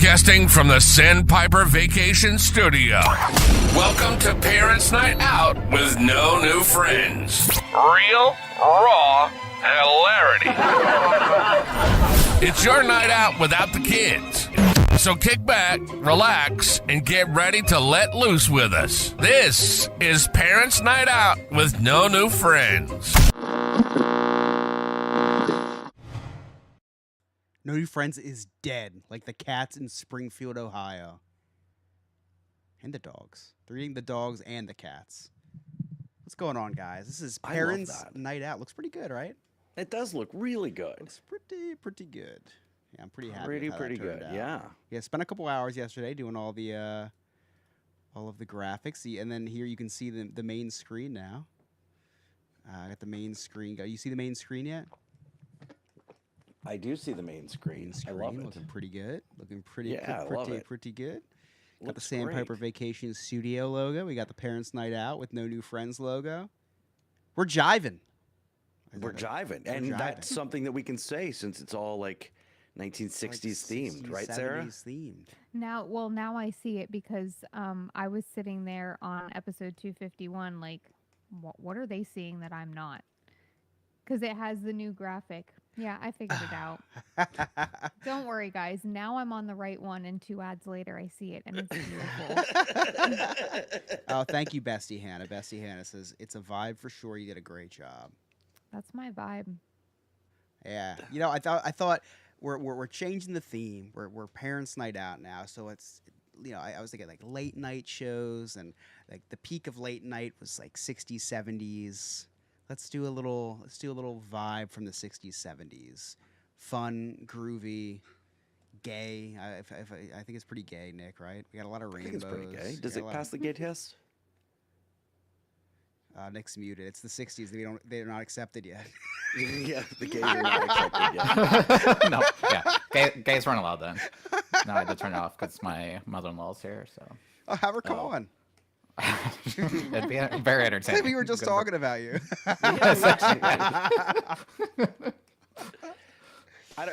Broadcasting from the Sandpiper Vacation Studio. Welcome to Parents Night Out with no new friends. Real, raw hilarity. It's your night out without the kids. So kick back, relax, and get ready to let loose with us. This is Parents Night Out with no new friends. No New Friends is dead, like the cats in Springfield, Ohio. And the dogs. They're eating the dogs and the cats. What's going on, guys? This is Parents Night Out. Looks pretty good, right? It does look really good. Looks pretty good. Yeah, I'm pretty happy. Pretty good. Yeah. Yeah, spent a couple hours yesterday doing all of the graphics. And then here you can see the main screen now. I got the main screen. You see the main screen yet? I do see the main screen. I love it. Looking pretty good. Looking pretty Yeah, I love it. pretty good. Got the Looks Sandpiper great. Vacation Studio logo. We got the Parents Night Out with No New Friends logo. We're jiving. We're jiving. And that's something that we can say since it's all like 1960s themed, right, Sarah? 70s themed. Now I see it because I was sitting there on episode 251 like, what are they seeing that I'm not? Because it has the new graphic. Yeah, I figured it out. Don't worry, guys. Now I'm on the right one, and 2 ads later, I see it, and it's beautiful. Oh, thank you, Bestie Hannah. Bestie Hannah says, it's a vibe for sure. You did a great job. That's my vibe. Yeah. You know, I thought we're changing the theme. We're Parents Night Out now. So it's, you know, I was thinking like late night shows, and like the peak of late night was like 60s, 70s. Let's do a little vibe from the 60s, 70s. Fun, groovy, gay. I think it's pretty gay, Nick, right? We got a lot of rainbows. I think it's pretty gay. Does it pass the gay test? Nick's muted. It's the 60s. They're not accepted yet. Yeah, the gays are not accepted yet. No, yeah. Gays weren't allowed then. No, I had to turn it off because my mother-in-law's here, so. Oh, have her come on. It'd be very entertaining. We were just talking about you.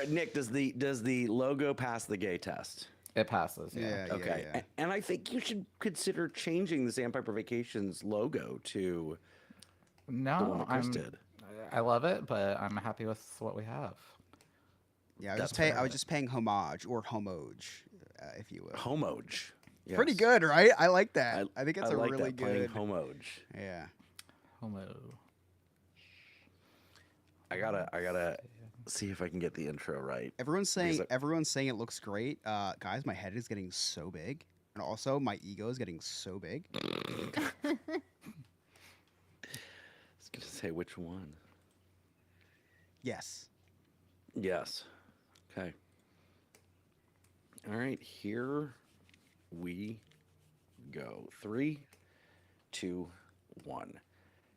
Nick, does the logo pass the gay test? It passes, yeah. Okay. Yeah. And I think you should consider changing the Sandpiper Vacations logo to the one No, that Chris did. I love it, but I'm happy with what we have. Yeah, That's I fair. was just paying homage or homage, if you will. Homage. Yes. Pretty good, right? I like that. I think it's a like really that, playing good. homage. Yeah. Homo. I gotta see if I can get the intro right. Everyone's saying it looks great. Guys, my head is getting so big, and also my ego is getting so big. I was gonna say which one. Yes. Yes. Okay. All right, here we go. 3, 2, 1.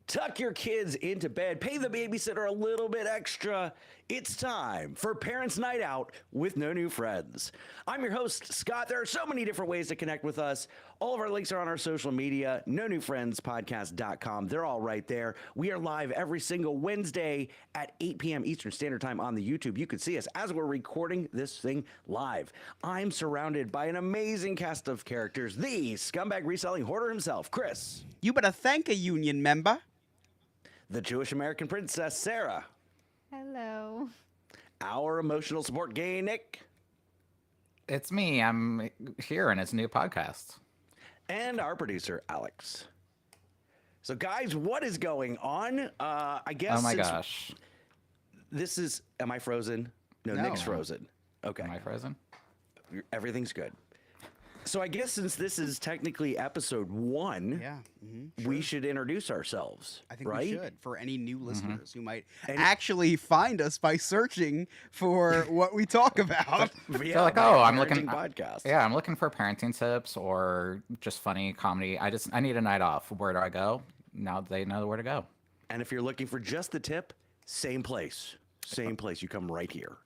Tuck your kids into bed. Pay the babysitter a little bit extra. It's time for Parents Night Out with No New Friends. I'm your host, Scott. There are so many different ways to connect with us. All of our links are on our social media, nonewfriendspodcast.com. They're all right there. We are live every single Wednesday at 8 p.m. Eastern Standard Time on the YouTube. You can see us as we're recording this thing live. I'm surrounded by an amazing cast of characters. The scumbag reselling hoarder himself, Chris. You better thank a union member. The Jewish American princess, Sarah. Hello. Our emotional support gay, Nick. It's me. I'm here, and it's a new podcast. And our producer, Alex. So, guys, what is going on? I guess. Oh my gosh. This is. Am I frozen? No, No. Nick's frozen. Okay. Am I frozen? Everything's good. So, I guess since this is technically episode 1, Yeah. we should introduce ourselves. I think right? we should, for any new listeners who might actually find us by searching for what we talk about. Yeah, They're like, by oh, a I'm looking. parenting podcast. Yeah, I'm looking for parenting tips or just funny comedy. I need a night off. Where do I go? Now they know where to go. And if you're looking for just the tip, same place. Same place. You come right here.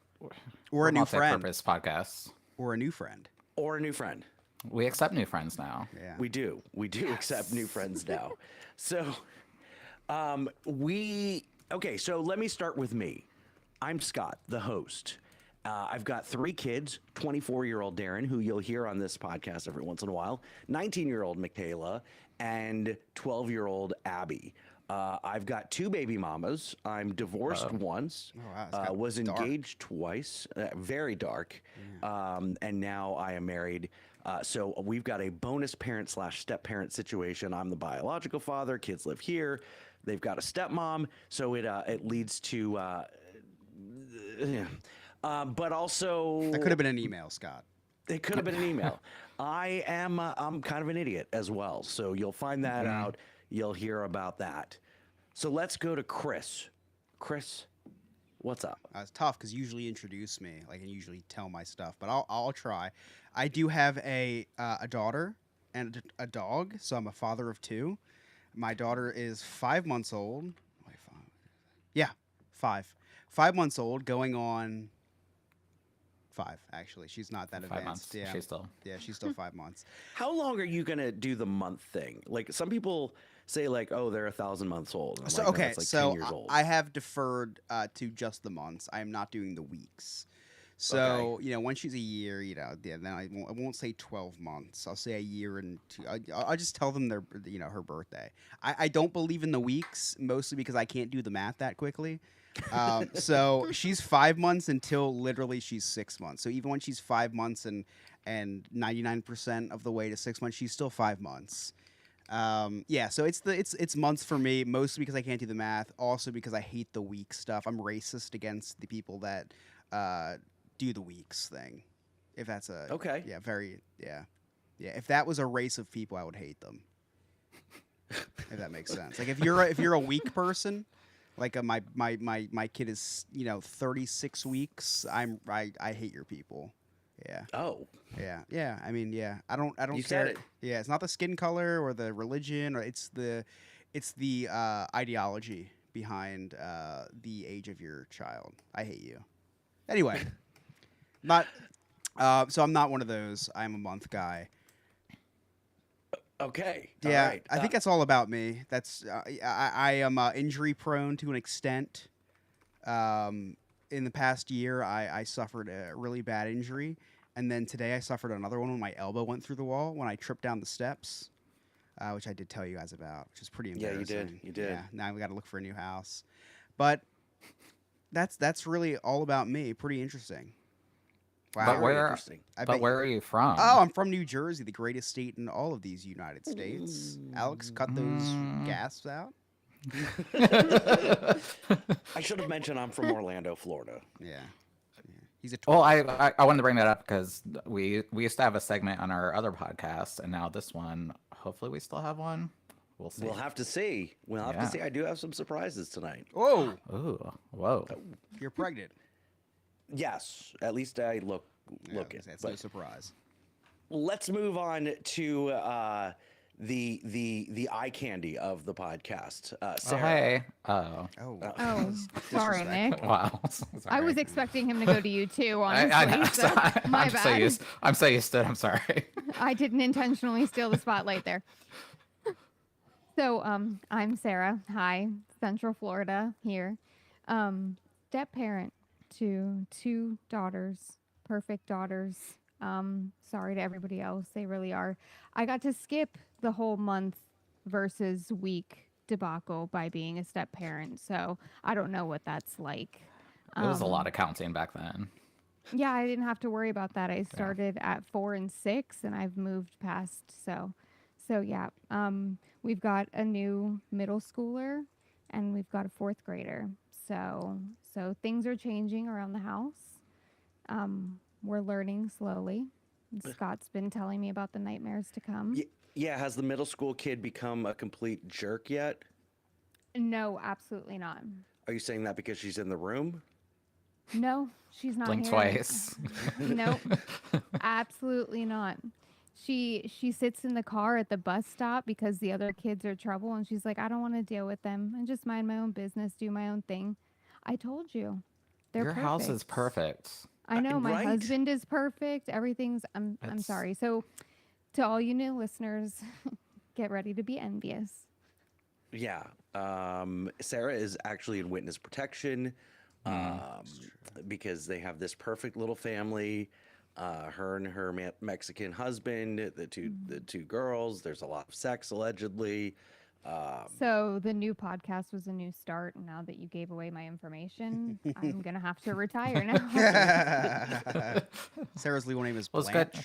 Or a new friend. Multi-purpose podcasts. Or a new friend. Or a new friend. We accept new friends now. Yeah. We do. We do accept new friends now. So, okay, so let me start with me. I'm Scott, the host. I've got 3 kids, 24-year-old Darren, who you'll hear on this podcast every once in a while, 19-year-old Michaela, and 12-year-old Abby. I've got 2 baby mamas. I'm divorced once, Oh, wow, it's got was dark. engaged twice, very dark, and now I am married. So we've got a bonus parent / step parent situation. I'm the biological father. Kids live here. They've got a stepmom, so it leads to. But also, That could have been an email, Scott. it could have been an email. I'm kind of an idiot as well, so you'll find that out. You'll hear about that. So let's go to Chris. Chris, what's up? It's tough because you usually introduce me, like, and usually tell my stuff, but I'll try. I do have a daughter and a dog, so I'm a father of 2. My daughter is 5 months old. Wait, 5? Yeah, 5. 5 months old, going on 5. Actually, she's not that 5 advanced. months. Yeah, she's still 5 months. How long are you gonna do the month thing? Like some people say, like, oh, they're 1,000 months old. And I'm So like, no, okay, that's like so 10 years old. I have deferred to just the months. I am not doing the weeks. So when she's a year, then I won't say 12 months. I'll say a year and 2. I'll just tell them their her birthday. I don't believe in the weeks, mostly because I can't do the math that quickly. So she's 5 months until literally she's 6 months. So even when she's 5 months and 99% of the way to 6 months, she's still 5 months. So it's months for me, mostly because I can't do the math. Also because I hate the week stuff. I'm racist against the people that do the weeks thing. If that's a if that was a race of people, I would hate them. If that makes sense. Like if you're a week person, like my kid is 36 weeks. I hate your people. Yeah. Oh. Yeah. I mean, yeah. I don't You care. said it. Yeah, it's not the skin color or the religion, or it's the ideology behind the age of your child. I hate you. Anyway, not. So I'm not one of those. I'm a month guy. Okay. Yeah, All right. I think that's all about me. That's I am injury prone to an extent. In the past year, I suffered a really bad injury, and then today I suffered another one when my elbow went through the wall when I tripped down the steps, which I did tell you guys about, which is pretty Yeah, embarrassing. you did. Yeah, now we got to look for a new house, but that's really all about me. Pretty interesting. Wow. But Very where? interesting. I But bet where are you from? Oh, I'm from New Jersey, the greatest state in all of these United States. Alex, cut those gasps out. I should have mentioned I'm from Orlando, Florida. Yeah. He's a Well, I wanted to bring that up because we used to have a segment on our other podcast, and now this one, hopefully we still have one. We'll see. We'll have to see. Yeah. I do have some surprises tonight. Whoa, Ooh, whoa. you're pregnant. Yes, at least I look Yeah, it. that's no But surprise. let's move on to the eye candy of the podcast. Oh, Sarah. hey. Oh. Oh, Oh, sorry, Nick. Wow. I was expecting him to go to you too, honestly. I know. so my I'm bad. I'm so used to it. I'm sorry. I didn't intentionally steal the spotlight there. So, I'm Sarah. Hi, Central Florida here. Step parent to 2 daughters, perfect daughters. Sorry to everybody else. They really are. I got to skip the whole month versus week debacle by being a step parent. So I don't know what that's like. It was a lot of counting back then. Yeah, I didn't have to worry about that. I started at 4 and 6 and I've moved past. So yeah, we've got a new middle schooler and we've got a 4th grader. So things are changing around the house. We're learning slowly. Scott's been telling me about the nightmares to come. Yeah, has the middle school kid become a complete jerk yet? No, absolutely not. Are you saying that because she's in the room? No, she's not Blink here. twice. Nope, absolutely not. She sits in the car at the bus stop because the other kids are trouble, and she's like, I don't want to deal with them. I just mind my own business, do my own thing. I told you, they're Your perfect. house is perfect. I know my right? husband is perfect. Everything's. I'm That's- sorry. So, to all you new listeners, get ready to be envious. Yeah. Sarah is actually in witness protection. because they have this perfect little family. Her and her Mexican husband, the two girls. There's a lot of sex allegedly. So the new podcast was a new start, and now that you gave away my information, I'm gonna have to retire now. Sarah's legal name is Well, it's Blanche. good.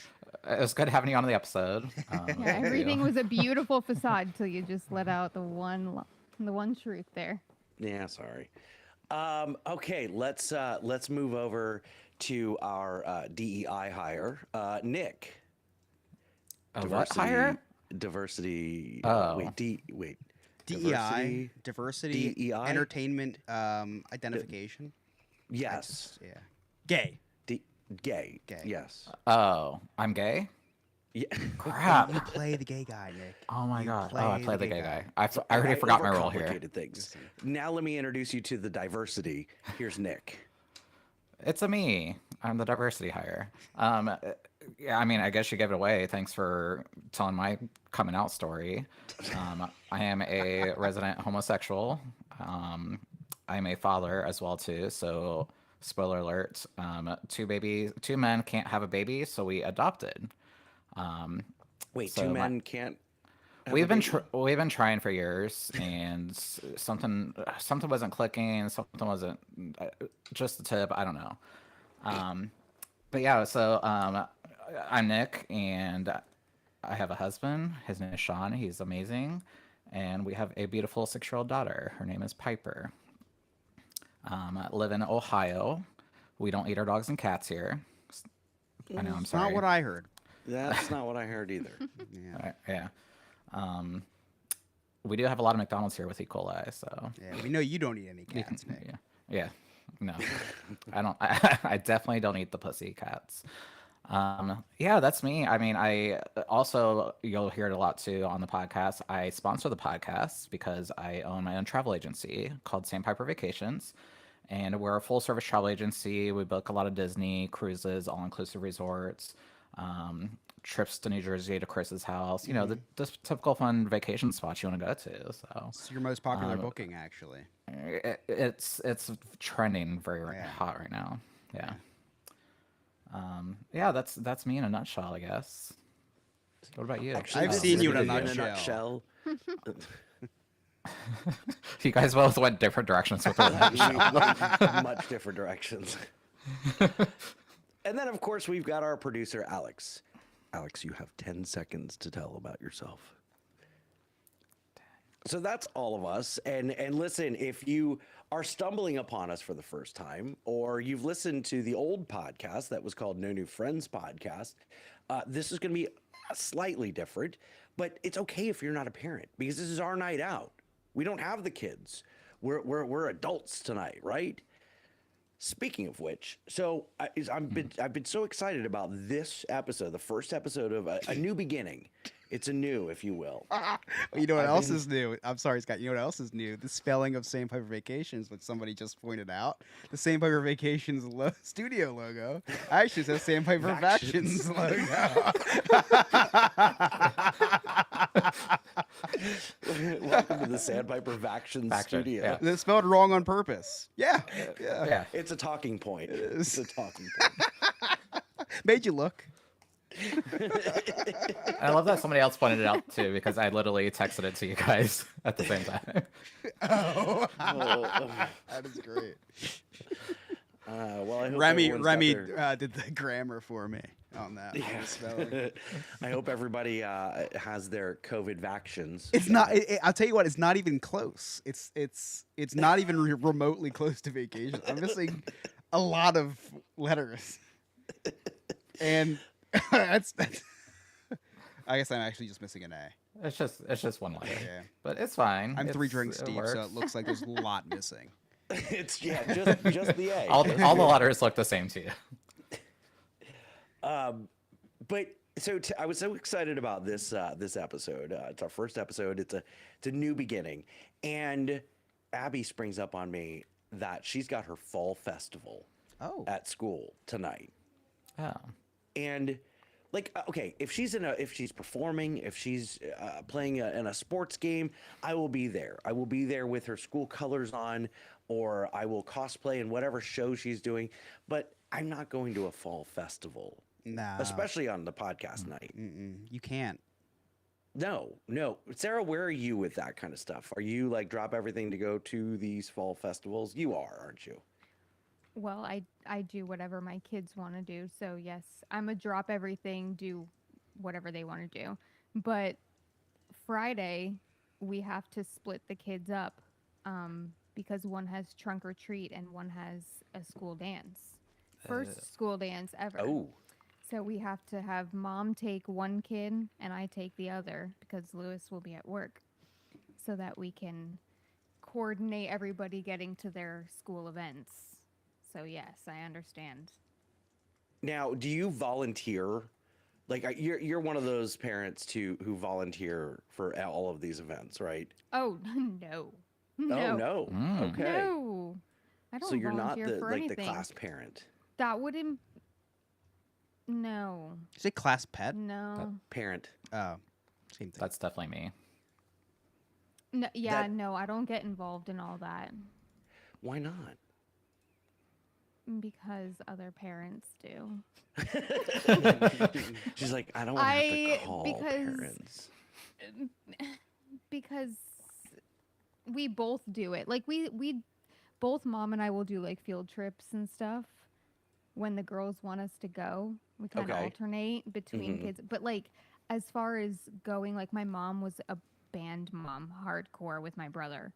It was good having you on the episode. Yeah, thank everything you. was a beautiful facade till you just let out the one truth there. Yeah, sorry. Okay, let's move over to our DEI hire. Nick. What hire? Diversity. Oh. Wait. DEI, diversity, DEI? entertainment, identification. Yes. Yeah. Gay. Gay. Gay. Yes. Oh, I'm gay? Yeah. Crap. You play the gay guy, Nick. Oh my You god. Oh, I play play the the gay gay guy. guy. I already forgot my role here. Overcomplicated things. Now let me introduce you to the diversity. Here's Nick. It's a me. I'm the diversity hire. Yeah, I mean, I guess you gave it away. Thanks for telling my coming out story. I am a resident homosexual. I'm a father as well too. So, spoiler alert: two men can't have a baby, so we adopted. Wait, So two my- men can't. have We've a been baby? we've been trying for years, and something wasn't clicking. Something wasn't just the tip. I don't know. But yeah, so I'm Nick, and I have a husband. His name is Sean. He's amazing, and we have a beautiful 6-year-old daughter. Her name is Piper. I live in Ohio. We don't eat our dogs and cats here. I know. I'm It's sorry. not what I heard. That's not what I heard either. Yeah. Yeah. We do have a lot of McDonald's here with E. coli, so Yeah. We know you don't eat any you cats, can, Nick. yeah. No, I don't. I definitely don't eat the pussy cats. Yeah, that's me. I mean, I also, you'll hear it a lot too on the podcast. I sponsor the podcast because I own my own travel agency called Sandpiper Vacations. And we're a full service travel agency. We book a lot of Disney cruises, all inclusive resorts, trips to New Jersey to Chris's house, the typical fun vacation spots you want to go to. So It's your most popular booking, actually. it's trending very Yeah. hot right now. Yeah. Yeah, that's me in a nutshell, I guess. What about you? I've this seen is you in a nutshell. You guys both went different directions with the nutshell. Much different directions. And then, of course, we've got our producer, Alex. Alex, you have 10 seconds to tell about yourself. So that's all of us. And listen, if you are stumbling upon us for the first time, or you've listened to the old podcast that was called No New Friends Podcast, this is going to be slightly different, but it's okay if you're not a parent because this is our night out. We don't have the kids. We're adults tonight, right? Speaking of which, so I've been so excited about this episode, the first episode of a new beginning. It's a new, if you will. You know what else is new? I'm sorry, Scott. You know what else is new? The spelling of Sandpiper Vacations, which somebody just pointed out. The Sandpiper Vacations studio logo actually says Sandpiper Factions logo. Welcome to the Sandpiper Vaction Faction, Studio. yeah. It's spelled wrong on purpose. Yeah. Yeah. It's a talking point. is. It's a talking point. Made you look. I love that somebody else pointed it out too, because I literally texted it to you guys at the same time. Oh, Oh, that is great. well, I hope Remy everyone's got their- did the grammar for me on that. on the spelling. I hope everybody has their COVID vaccines. It's not. I'll tell you what. It's not even close. It's not even remotely close to vacation. I'm missing a lot of letters, and that's. I guess I'm actually just missing an A. It's just one letter, Yeah. but it's fine. I'm 3 It's- drinks it deep, works. so it looks like there's a lot missing. It's just the A. all the letters look the same to you. But so I was so excited about this this episode. It's our first episode. It's a new beginning, and Abby springs up on me that she's got her fall festival Oh, at school tonight. Oh, And Like, okay, if she's performing, if she's playing in a sports game, I will be there. I will be there with her school colors on, or I will cosplay in whatever show she's doing. But I'm not going to a fall festival, No, especially on the podcast night. you can't. No. Sarah, where are you with that kind of stuff? Are you like drop everything to go to these fall festivals? You are, aren't you? Well, I do whatever my kids want to do. So yes, I'm a drop everything, do whatever they want to do. But Friday, we have to split the kids up because one has trunk or treat and one has a school dance. First school dance ever. Oh, So we have to have mom take one kid and I take the other because Lewis will be at work so that we can coordinate everybody getting to their school events. So yes, I understand. now do you volunteer? Like you're one of those parents who volunteer for all of these events, right? Oh, no. Oh no. Mm. Okay. No. I don't So you're not volunteer the for like anything. the class parent. That wouldn't. No. Is it class pet? No. Parent. Oh, same thing. That's definitely me. No. Yeah, That- no, I don't get involved in all that Why not? because other parents do. She's like, I don't want to have I- to call because- parents. Because we both do it. Like we both mom and I will do like field trips and stuff when the girls want us to go. We kind of Okay. alternate between Mhm. kids. But like as far as going, like my mom was a band mom, hardcore with my brother.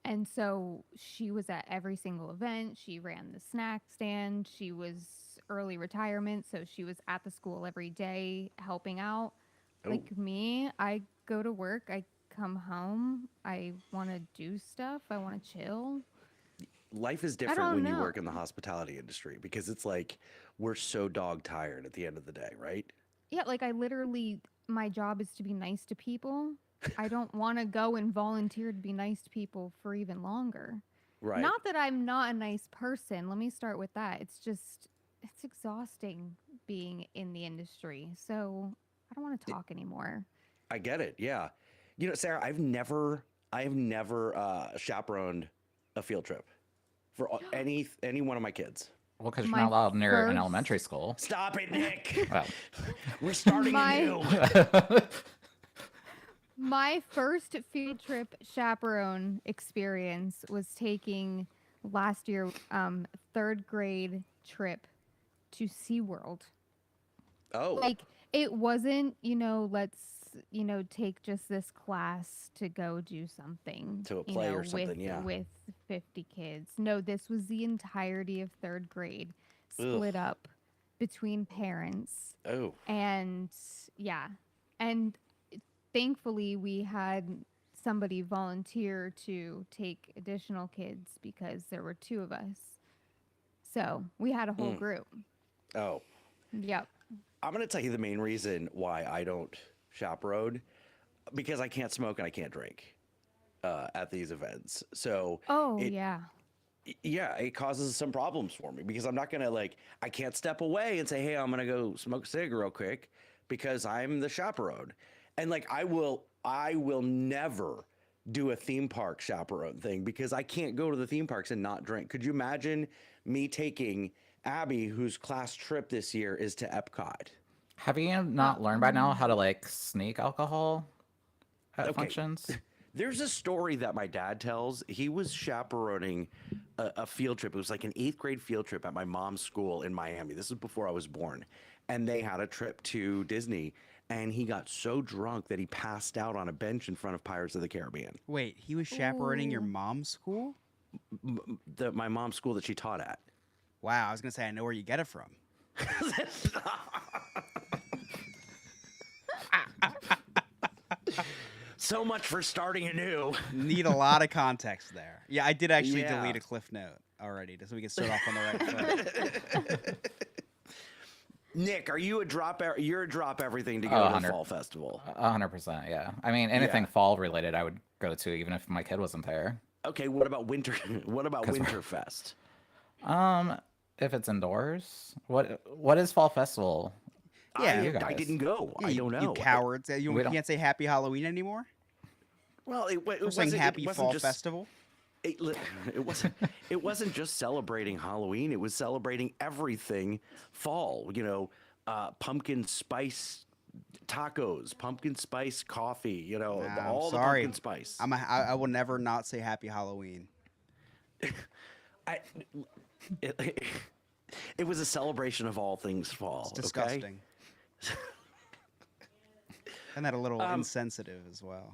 And so she was at every single event. She ran the snack stand. She was early retirement, so she was at the school every day helping out. Oh. Like me, I go to work, I come home, I want to do stuff, I want to chill. Life is different don't when you know. work in the hospitality industry because it's like we're so dog tired at the end of the day, right? Yeah, like I literally, my job is to be nice to people. I don't want to go and volunteer to be nice to people for even longer. Right. Not that I'm not a nice person. Let me start with that. It's just, it's exhausting being in the industry. So I don't want to talk anymore. I get it. Yeah. You know, Sarah, I have never chaperoned a field trip for any one of my kids. Well, because you're My not allowed near an first- elementary school. Stop it, Nick. Well, We're starting My- anew. My first field trip chaperone experience was taking last year, third grade trip to SeaWorld. Oh, Like it wasn't, let's, take just this class to go do something. To a play or something, with, yeah. With 50 kids. No, this was the entirety of third grade, split up between parents. oh, And yeah. And thankfully we had somebody volunteer to take additional kids because there were two of us. So we had a whole group. oh. Yep. I'm going to tell you the main reason why I don't chaperone because I can't smoke and I can't drink at these events. So Oh, It- yeah. yeah, it causes some problems for me because I'm not going to I can't step away and say, hey, I'm going to go smoke a cig real quick because I'm the chaperone. And I will never do a theme park chaperone thing because I can't go to the theme parks and not drink. Could you imagine me taking Abby, whose class trip this year is to Epcot? have you not learned by now how to sneak alcohol at Okay. functions? There's a story that my dad tells. He was chaperoning a field trip. It was like an 8th grade field trip at my mom's school in Miami. This is before I was born. And they had a trip to Disney. And he got so drunk that he passed out on a bench in front of Pirates of the Caribbean. Wait, he was chaperoning your Ooh. mom's school? My mom's school that she taught at. Wow, I was gonna say I know where you get it from. So much for starting anew. Need a lot of context there. Yeah, I did actually Yeah. delete a cliff note already, so we can start off on the right foot. Nick, are you a drop? You're a drop everything to go Oh, to the 100. fall festival. 100%, yeah. I mean, anything Yeah. fall related, I would go to, even if my kid wasn't there. Okay, what about winter? What about 'Cause we're- Winterfest? If it's indoors, what is fall festival? Yeah. You I guys. didn't go. Yeah, I you, don't know. You cowards. You We don't- can't say Happy Halloween anymore? Well, it We're saying wasn't. Happy it wasn't Fall just, Festival? It wasn't. It wasn't just celebrating Halloween. It was celebrating everything fall. Pumpkin spice tacos, pumpkin spice coffee. Nah, I'm all the sorry. pumpkin spice. I will never not say Happy Halloween. I, it was a celebration of all things fall. It's disgusting. And that a little insensitive as well.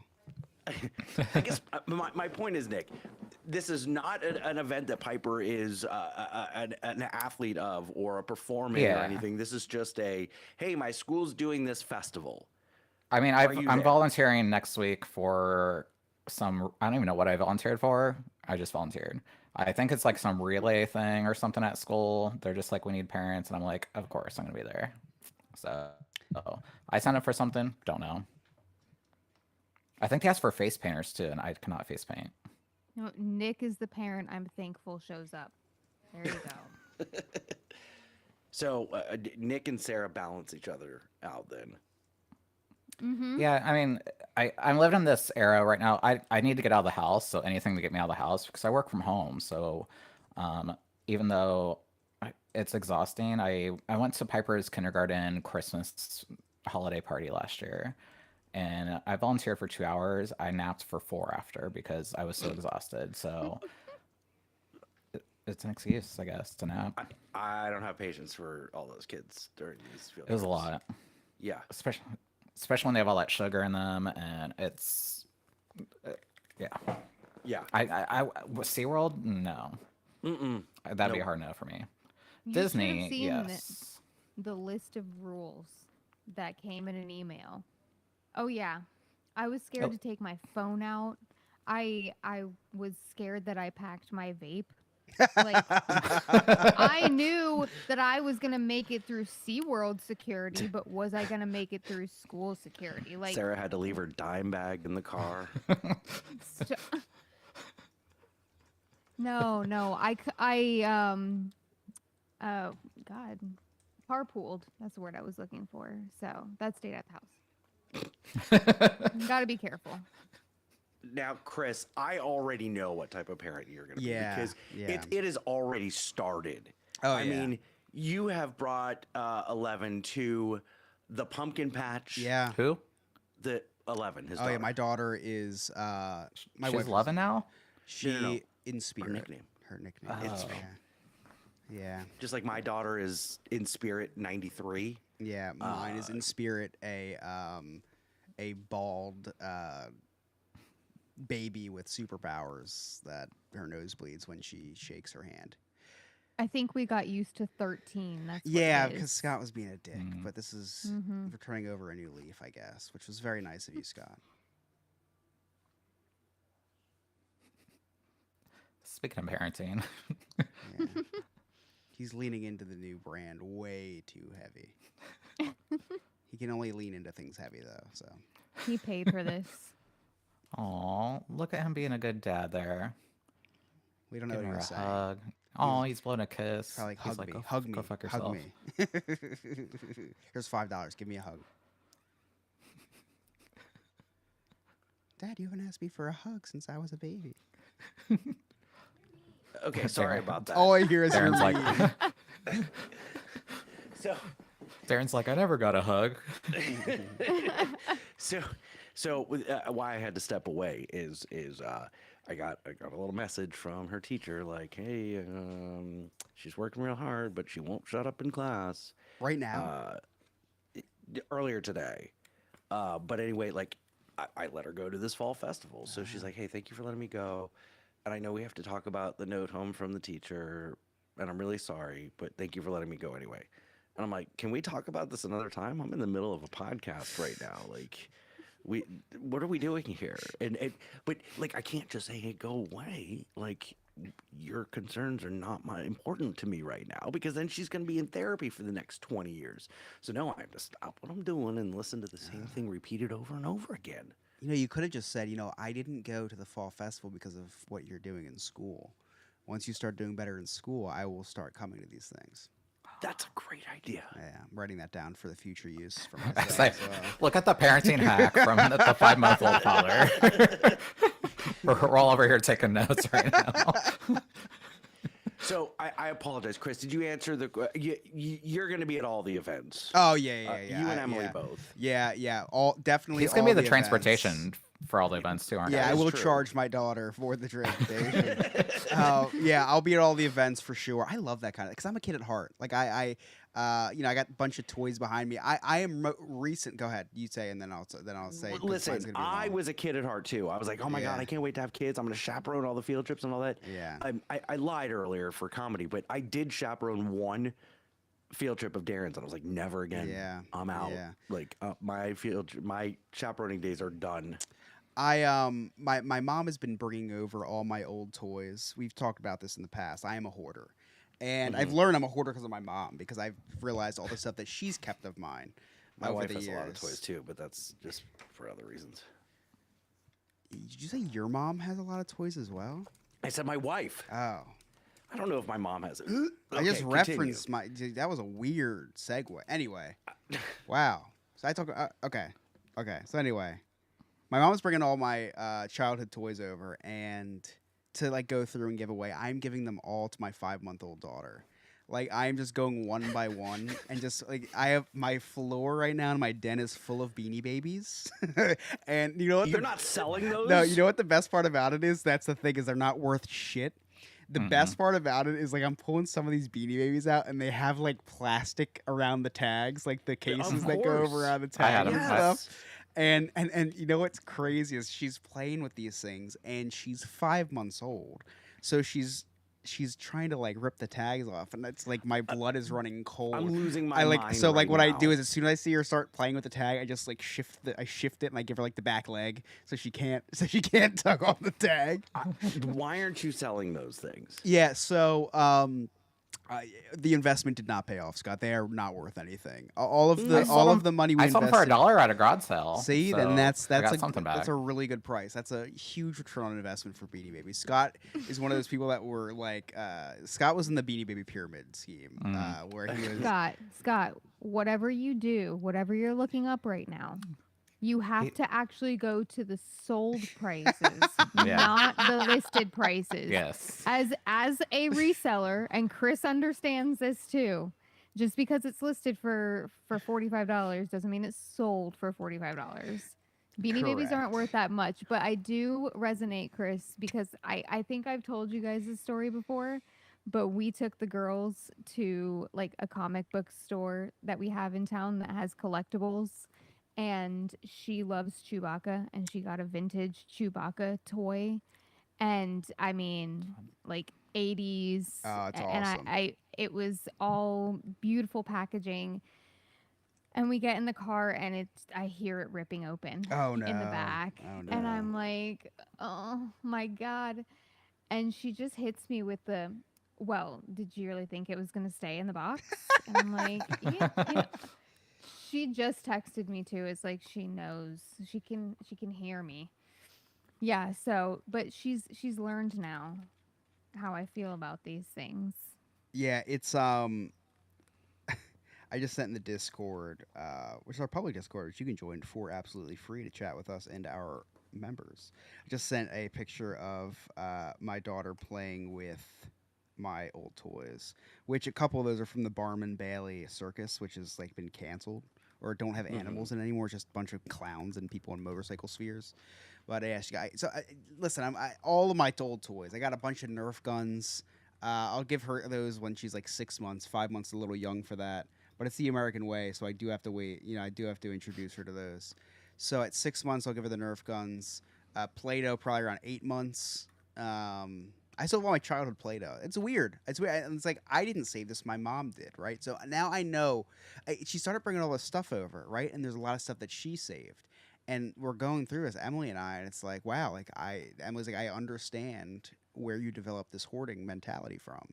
I guess my point is, Nick, this is not an event that Piper is an athlete of or a performer or Yeah. anything. This is just hey, my school's doing this festival. I mean, Are you I'm there? volunteering next week for some. I don't even know what I volunteered for. I just volunteered. I think it's like some relay thing or something at school. They're just like, we need parents, and I'm like, of course I'm gonna be there. So I signed up for something. Don't know. I think they asked for face painters too, and I cannot face paint. No, Nick is the parent I'm thankful shows up. There you go. So Nick and Sarah balance each other out then. Mm-hmm. Yeah, I mean, I'm living in this era right now. I need to get out of the house, so anything to get me out of the house because I work from home. So even though it's exhausting, I went to Piper's kindergarten Christmas holiday party last year, and I volunteered for 2 hours. I napped for 4 after because I was so exhausted. So it's an excuse, I guess, to nap. I don't have patience for all those kids during these field It was a trips. lot, Yeah. especially when they have all that sugar in them, and it's yeah. Yeah. SeaWorld, no. Mm-mm. That'd be a Nope. hard no for me. You should have Disney, seen yes. the list of rules that came in an email. Oh yeah, I was scared Oh. to take my phone out. I was scared that I packed my vape. Like I knew that I was gonna make it through SeaWorld security, but was I gonna make it through school security? Like Sarah had to leave her dime bag in the car. st- no, God, carpooled. That's the word I was looking for. So that stayed at the house. Got to be careful. Now, Chris, I already know what type of parent you're going to Yeah, be because yeah. it has already started. Oh, I yeah. mean, you have brought 11 to the pumpkin patch. Yeah. Who? The 11. His Oh yeah, daughter. my daughter is my She's wife. 11 now? She No. in spirit. nickname. Her nickname. Oh. Yeah. Just like my daughter is in spirit 93. Yeah. Mine is in spirit a bald baby with superpowers that her nose bleeds when she shakes her hand. I think we got used to 13. That's what Yeah, it because is. Scott was being a dick, Mm. but this is Mhm. we're turning over a new leaf, I guess, which was very nice of you, Scott. Speaking of parenting, Yeah. He's leaning into the new brand way too heavy. He can only lean into things heavy though, so He paid for this. aw, look at him being a good dad there. we don't know Giving what her he's a saying. hug. Oh, he's blowing a kiss. Probably like, He's hug like, me, "Go hug me, go fuck hug yourself." me. Here's $5. Give me a hug. Dad, you haven't asked me for a hug since I was a baby. Okay, sorry Darren. about that. All I hear is your Darren's me. like, So, Darren's like, I never got a hug. why I had to step away is I got a little message from her teacher like, hey, she's working real hard, but she won't shut up in class. Right now. Earlier today. But anyway, like I let her go to this fall festival. So she's like, hey, thank you for letting me go. And I know we have to talk about the note home from the teacher, and I'm really sorry, but thank you for letting me go anyway. And I'm like, can we talk about this another time? I'm in the middle of a podcast right now. Like, what are we doing here? But like, I can't just say, hey, go away. Like, your concerns are not important to me right now, because then she's going to be in therapy for the next 20 years. So now I have to stop what I'm doing and listen to the same thing repeated over and over again. You know, you could have just said, I didn't go to the fall festival because of what you're doing in school. Once you start doing better in school, I will start coming to these things. That's a great idea. Yeah, I'm writing that down for the future use for I myself. say, as well. look at the parenting hack from the 5-month-old father. We're all over here taking notes right now. So I apologize, Chris. Did you answer the? You're going to be at all the events. Oh yeah. You and Emily both. Yeah. All definitely. He's gonna be all the events. transportation for all the events too, aren't Yeah, you? I is will true. charge my daughter for the transportation. Yeah, I'll be at all the events for sure. I love that kind of because I'm a kid at heart. Like I got a bunch of toys behind me. I am recent. Go ahead, you say, and then I'll say. 'cause mine's Listen, gonna be I long. was a kid at heart too. I was like, oh my god, Yeah. I can't wait to have kids. I'm going to chaperone all the field trips and all that. Yeah. I lied earlier for comedy, but I did chaperone one field trip of Darren's, and I was like, never again. Yeah, I'm out. yeah. Like my chaperoning days are done. My mom has been bringing over all my old toys. We've talked about this in the past. I am a hoarder, and I've learned I'm a hoarder because of my mom because I've realized all the stuff that she's kept of mine My over wife the has years. a lot of toys too, but that's just for other reasons. Did you say your mom has a lot of toys as well? I said my wife. Oh. I don't know if my mom has it. I just Okay, referenced my. Dude, that was a weird segue. Anyway, wow. So I talk. Okay. So anyway, my mom's bringing all my childhood toys over, and to like go through and give away. I'm giving them all to my 5-month-old daughter. Like I'm just going one by one, and just like I have my floor right now, and my den is full of Beanie Babies. And you know what? You're not selling those? No, you know what the best part about it is? That's the thing is they're not worth shit. The best part about it is like I'm pulling some of these Beanie Babies out and they have like plastic around the tags, like the cases that go course. over around the I had tag and 'em. stuff. And you know what's crazy is she's playing with these things and she's 5 months old. So she's trying to like rip the tags off and it's like my blood is running cold. I'm losing my I like mind so like right what I now. do is as soon as I see her start playing with the tag, I just like shift it and I give her like the back leg so she can't tug off the tag. Why aren't you selling those things? Yeah, so the investment did not pay off, Scott. They are not worth anything. All of the money we I sold them invested. for $1 at a garage sale. See, so then that's I got a something back. that's a really good price. That's a huge return on investment for Beanie Babies. Scott is one of those people that were like, Scott was in the Beanie Baby pyramid scheme, where he was. Scott, whatever you do, whatever you're looking up right now, you have to actually go to the sold prices, Yeah. not the listed prices. Yes. As a reseller, and Chris understands this too. Just because it's listed for $45 doesn't mean it's sold for $45. Beanie Babies aren't Correct. worth that much, but I do resonate, Chris, because I think I've told you guys this story before, but we took the girls to like a comic book store that we have in town that has collectibles, and she loves Chewbacca, and she got a vintage Chewbacca toy, and I mean like 80s. Oh, it's and awesome. it was all beautiful packaging. And we get in the car and I hear it ripping open Oh no! in the back. Oh no! And I'm like, oh my God. And she just hits me with well, did you really think it was going to stay in the box? And I'm like, yeah. She just texted me too. It's like she knows. She can hear me. Yeah, so but she's learned now how I feel about these things. Yeah, it's I just sent in the Discord, which is our public Discord, which you can join for absolutely free to chat with us and our members. I just sent a picture of my daughter playing with my old toys, which a couple of those are from the Barnum Bailey Circus, which has like been canceled or don't have animals in it anymore. It's just a bunch of clowns and people in motorcycle spheres. But listen, all of my old toys. I got a bunch of Nerf guns. I'll give her those when she's like 6 months. 5 months, a little young for that. But it's the American way, so I do have to wait. I do have to introduce her to those. So at 6 months, I'll give her the Nerf guns. Play-Doh probably around 8 months. I still have all my childhood Play-Doh. It's weird. It's weird. And it's like I didn't save this. My mom did, right? So now I know. She started bringing all this stuff over, right? And there's a lot of stuff that she saved. And we're going through this, Emily and I, and it's like, wow, Emily's like, I understand where you develop this hoarding mentality from.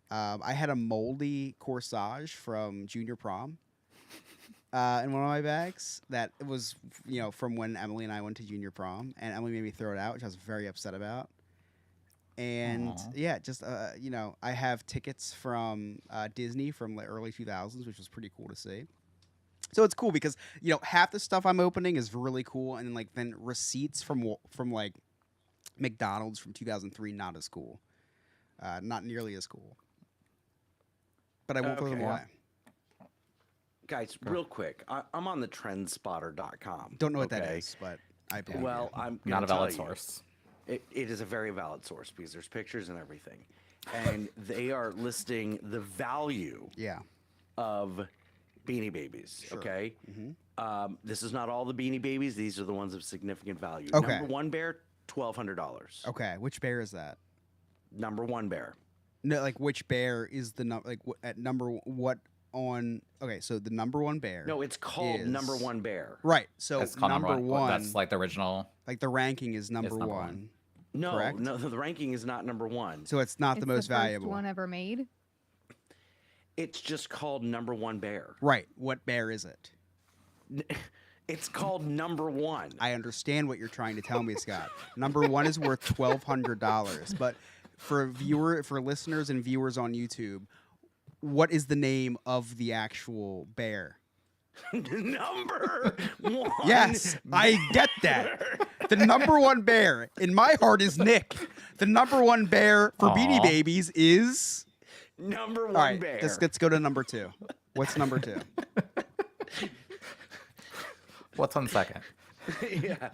I had a moldy corsage from junior prom in one of my bags that was, from when Emily and I went to junior prom, and Emily made me throw it out, which I was very upset about. And Aw. yeah, just you know, I have tickets from Disney from the early 2000s, which was pretty cool to see. So it's cool because you know half the stuff I'm opening is really cool, and then receipts from like McDonald's from 2003 not as cool, not nearly as cool. But I won't throw them Okay. away. Guys, real quick, I'm on the trendspotter.com. Don't know what that okay? is, but I believe Well, you. I'm Not gonna a valid tell you, source. It is a very valid source because there's pictures and everything. And they are listing the value Yeah. of Beanie Babies. Sure. Okay. Mhm. This is not all the Beanie Babies. These are the ones of significant value. Okay. Number one bear, $1,200. Okay, which bear is that? Number one bear. No, like which bear is the at number what on? Okay, so the number one bear. No, it's called number is- one bear. Right. So That's called number one. That's like the original. like the ranking is number number one. one. No, Correct? no, the ranking is not number one. So it's not It's the most first valuable. one ever made. It's just called number one bear. Right. What bear is it? It's called number one. I understand what you're trying to tell me, Scott. Number one is worth $1,200, but for listeners and viewers on YouTube, what is the name of the actual bear? Number one. Yes, I get that. The number one bear in my heart is Nick. The number one bear for Beanie Aw. Babies is. Number one All right, bear. let's go to number two. What's number two? What's on second? Yeah.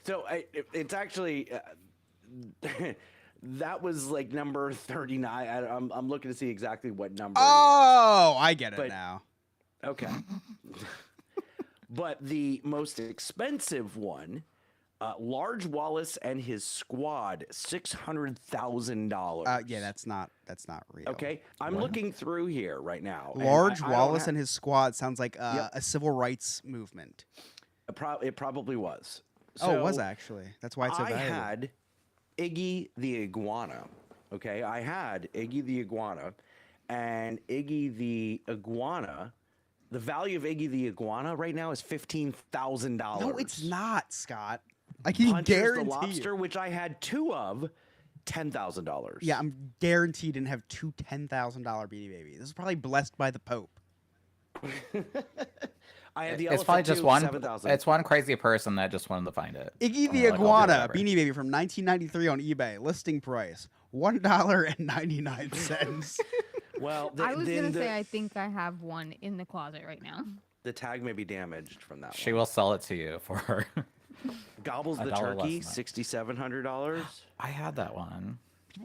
So it's actually that was like number 39. I'm looking to see exactly what number. Oh, I get it But- now. Okay. But the most expensive one, Large Wallace and his squad, $600,000. Yeah, that's not real. Okay, I'm looking through here right now. and Large I don't Wallace have- and his squad sounds like Yep. a civil rights movement. It probably was. Oh, it was So, actually. That's why it's so I valuable. had Iggy the iguana. Okay, I had Iggy the iguana, and Iggy the iguana. The value of Iggy the iguana right now is $15,000. No, it's not, Scott. I can Punches the guarantee. lobster, which I had two of, $10,000. Yeah, I'm guaranteed didn't have two $10,000 Beanie Babies. This is probably blessed by the Pope. I had the It's probably elephant just too, one. 7,000. It's one crazy person that just wanted to find it. Iggy And the they're like, "I'll do Iguana whatever." Beanie Baby from 1993 on eBay. Listing price $1.99. Well, I was gonna say I think I have one in the closet right now. the tag may be damaged from that She one. will sell it to you for. Gobbles $1 the less turkey, than that. $6,700. I had that one.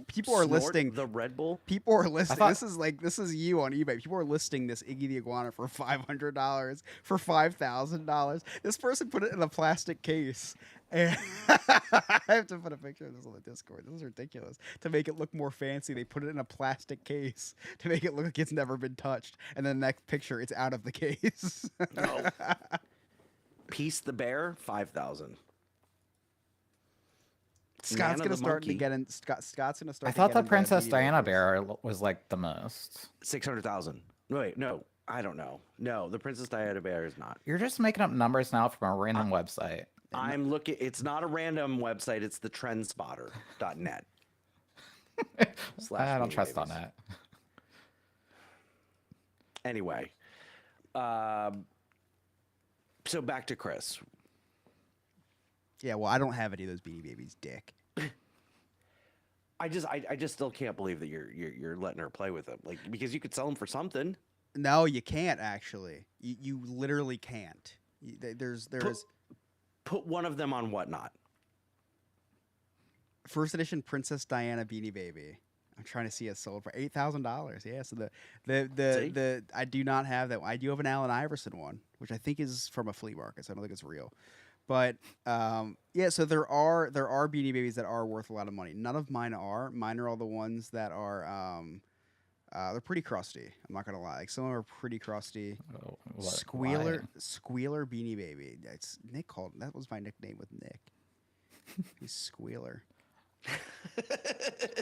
People are Snort listing. the Red Bull. People are listing. thought- This is you on eBay. People are listing this Iggy the Iguana for $500, for $5,000. This person put it in a plastic case. And I have to put a picture of this on the Discord. This is ridiculous. To make it look more fancy, they put it in a plastic case to make it look like it's never been touched. And then the next picture, it's out of the case. Oh. Peace the bear, 5,000. Scott's Man of gonna the start to monkey, get in. Scott's gonna start. I to thought get the into Princess Beanie Diana Babies. bear was like the most. 600,000. Wait, no, I don't know. No, the Princess Diana bear is not. You're just making up numbers now from a random website. I'm looking. It's not a random website. It's the trendspotter.net. I don't trust on that. Anyway, so back to Chris. Yeah, well, I don't have any of those Beanie Babies, dick. I just still can't believe that you're letting her play with them, like, because you could sell them for something. No, you can't actually. You literally can't. There's Put one of them on Whatnot. first edition Princess Diana Beanie Baby. I'm trying to see it sold for $8,000. Yeah, so the I do not have that. I do have an Allen Iverson one, which I think is from a flea market, so I don't think it's real. But yeah, so there are Beanie Babies that are worth a lot of money. None of mine are. Mine are all the ones that are they're pretty crusty. I'm not gonna lie. Like some of them are pretty crusty. Oh, Squealer why? Squealer Beanie Baby. That's Nick called. That was my nickname with Nick. He's Squealer.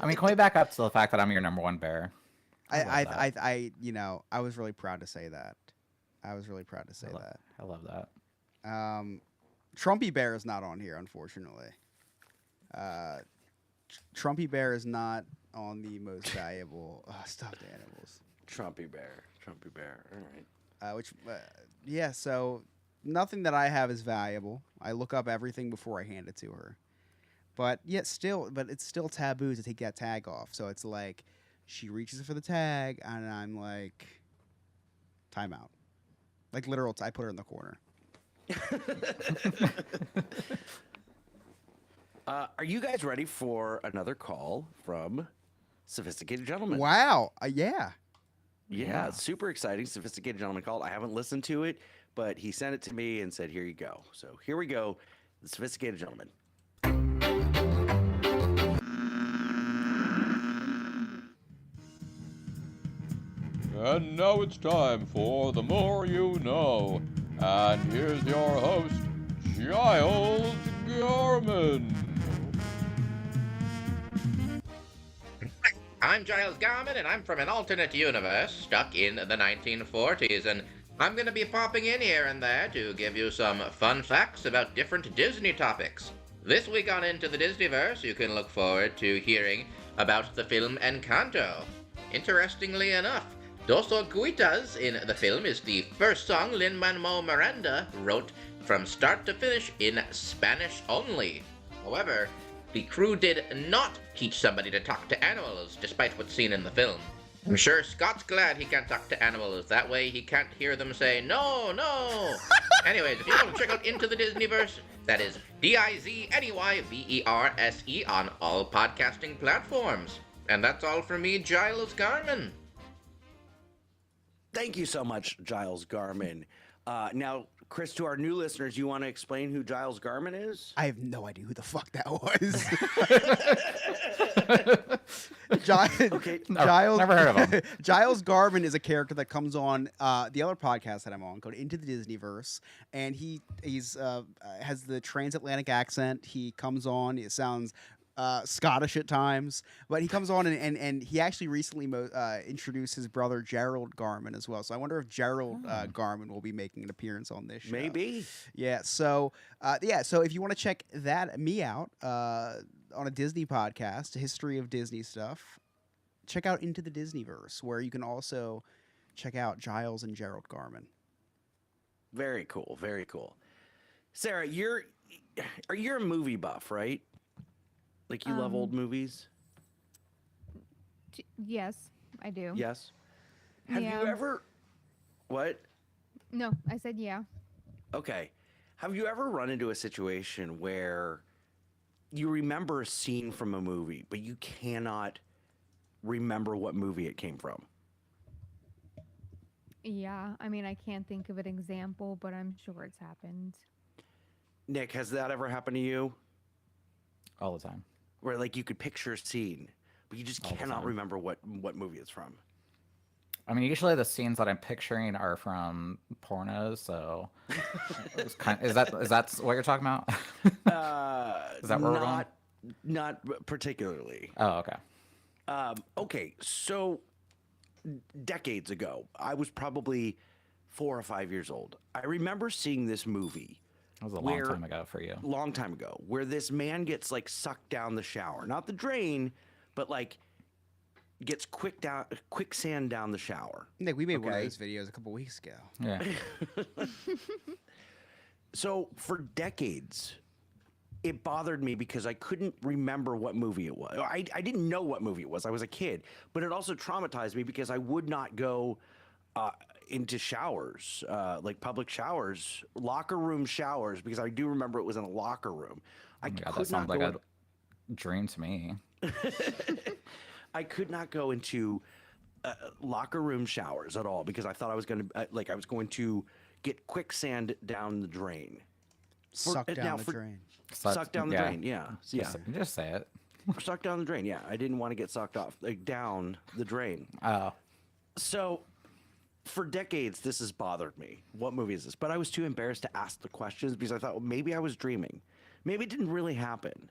I mean, can we back up to the fact that I'm your number one bear? I you know, I was really proud to say that. I was really proud to say that. I love that. Trumpy Bear is not on here, unfortunately. Trumpy Bear is not on the most valuable stuffed animals. Trumpy Bear. All right. Yeah, so nothing that I have is valuable. I look up everything before I hand it to her. But it's still taboo to take that tag off. So it's like she reaches for the tag, and I'm like, time out. Like literal, I put her in the corner. Are you guys ready for another call from Sophisticated Gentleman? Wow. Yeah. Yeah, super exciting. Sophisticated Gentleman called. I haven't listened to it, but he sent it to me and said, here you go. So here we go. The Sophisticated Gentleman. And now it's time for The More You Know. And here's your host, Giles Garman. I'm Giles Garman, and I'm from an alternate universe stuck in the 1940s, and I'm going to be popping in here and there to give you some fun facts about different Disney topics. This week on Into the Disneyverse, you can look forward to hearing about the film Encanto. Interestingly enough, Dos Oruguitas in the film is the first song Lin-Manuel Miranda wrote from start to finish in Spanish only. However, the crew did not teach somebody to talk to animals, despite what's seen in the film. I'm sure Scott's glad he can't talk to animals. That way he can't hear them say, no, no. Anyways, if you want to check out Into the Disneyverse, that is DIZNEYVERSE on all podcasting platforms. And that's all from me, Giles Garman. Thank you so much, Giles Garman. Now, Chris, to our new listeners, you want to explain who Giles Garman is? I have no idea who the fuck that was. Giles, never heard of him. Giles Garman is a character that comes on the other podcast that I'm on called Into the Disneyverse, and he's has the transatlantic accent. He comes on. It sounds Scottish at times, but he comes on and he actually recently introduced his brother Gerald Garman as well. So I wonder if Gerald Garman will be making an appearance on this show. Maybe. Yeah. So So if you want to check me out on a Disney podcast, a history of Disney stuff, check out Into the Disneyverse, where you can also check out Giles and Gerald Garman. Very cool. Very cool. Sarah, you're a movie buff, right? Like you love old movies? Yes, I do. Yes. Have Yeah. you ever What? No, I said yeah. Okay. Have you ever run into a situation where you remember a scene from a movie, but you cannot remember what movie it came from? Yeah, I mean, I can't think of an example, but I'm sure it's happened. Nick, has that ever happened to you? All the time. Where like you could picture a scene, but you just All the cannot time. remember what movie it's from. I mean, usually the scenes that I'm picturing are from pornos, so it's is that what you're talking about? Is that where we're going? Not particularly. Oh, okay. Okay, so decades ago, I was probably 4 or 5 years old. I remember seeing this movie. That was a long time ago for you. Long time ago, where this man gets like sucked down the shower, not the drain, but like gets quicksand down the shower. Nick, we made one of Okay. those videos a couple weeks ago. Yeah. So for decades, it bothered me because I couldn't remember what movie it was. I didn't know what movie it was. I was a kid, but it also traumatized me because I would not go into showers, like public showers, locker room showers, because I do remember it was in a locker room. I God, could that sounds not like go. a dream to me. I could not go into locker room showers at all because I thought I was going to I was going to get quicksand down the drain. Suck down now the for- drain. Suck down the drain, yeah. Just say it. Suck down the drain, yeah. I didn't want to get sucked off, like down the drain. Oh, So for decades, this has bothered me. What movie is this? But I was too embarrassed to ask the questions because I thought, well, maybe I was dreaming. Maybe it didn't really happen.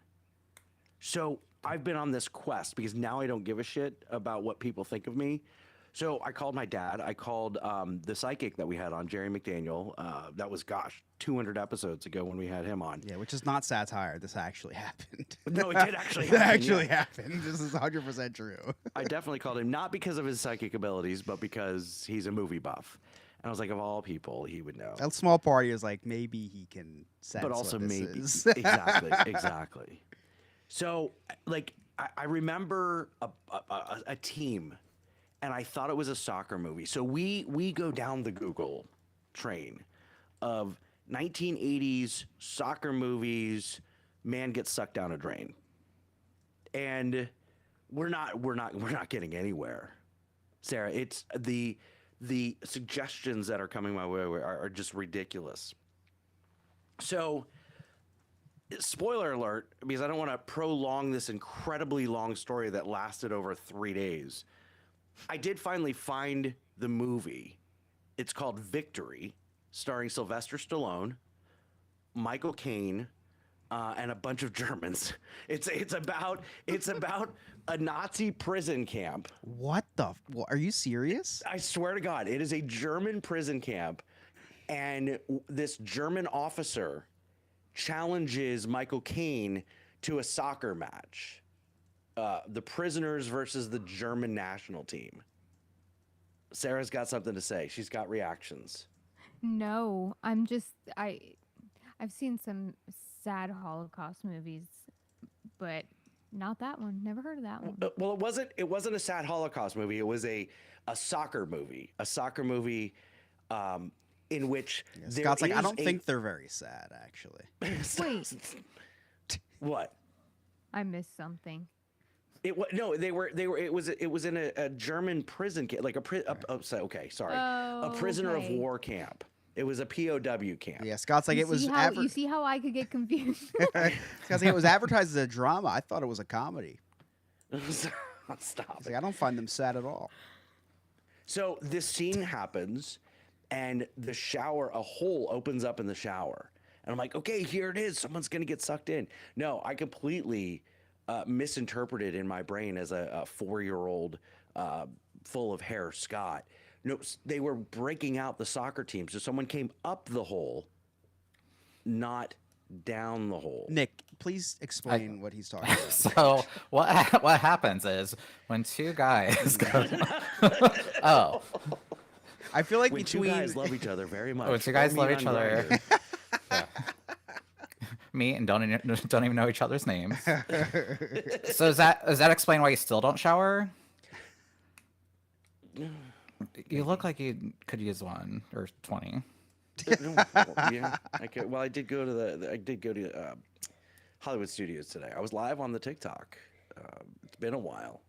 So I've been on this quest because now I don't give a shit about what people think of me. So I called my dad. I called the psychic that we had on, Jerry McDaniel. That was, 200 episodes ago when we had him on. Yeah, which is not satire. This actually happened. No, it did actually It happen, actually yeah. happened. This is 100% true. I definitely called him, not because of his psychic abilities, but because he's a movie buff. And I was like, of all people, he would know. A small party is like, maybe he can sense But also what this maybe. is. Exactly. So, like, I remember a team, and I thought it was a soccer movie. So we go down the Google train of 1980s soccer movies, man gets sucked down a drain. And we're not getting anywhere. Sarah, it's the suggestions that are coming my way are just ridiculous. So, spoiler alert, because I don't want to prolong this incredibly long story that lasted over 3 days. I did finally find the movie. It's called Victory, starring Sylvester Stallone, Michael Caine, and a bunch of Germans. It's about a Nazi prison camp. What the? Are you serious? I swear to God, it is a German prison camp, and this German officer challenges Michael Caine to a soccer match. The prisoners versus the German national team. Sarah's got something to say. She's got reactions. No, I've seen some sad Holocaust movies, but not that one. Never heard of that one. Well, it wasn't a sad Holocaust movie. It was a soccer movie. A soccer movie in which there Scott's like, I is don't think they're very sad, actually. Wait, What? I missed something. It was no. They were. It was in a German prison camp, like a prisoner of Okay. war camp. It was a POW camp. Yeah, Scott's like, You it was. see you see how I could get confused? Scott's like, it was advertised as a drama. I thought it was a comedy. Stop. It's like, I don't find them sad at all. So this scene happens, and the shower, a hole opens up in the shower, and I'm like, okay, here it is. Someone's gonna get sucked in. No, I completely misinterpreted in my brain as a 4-year-old full of hair Scott. No, they were breaking out the soccer team, so someone came up the hole, not down the hole. Nick, please explain what he's talking about. So what happens is when two guys go. Oh, I feel like When between two guys love each other very much. when two guys Or love meet each on other, Grindr. yeah. Meet and don't even know each other's names. So does that explain why you still don't shower? You look like you could use one or 20. Yeah, I could. Well, I did go to Hollywood Studios today. I was live on the TikTok. It's been a while.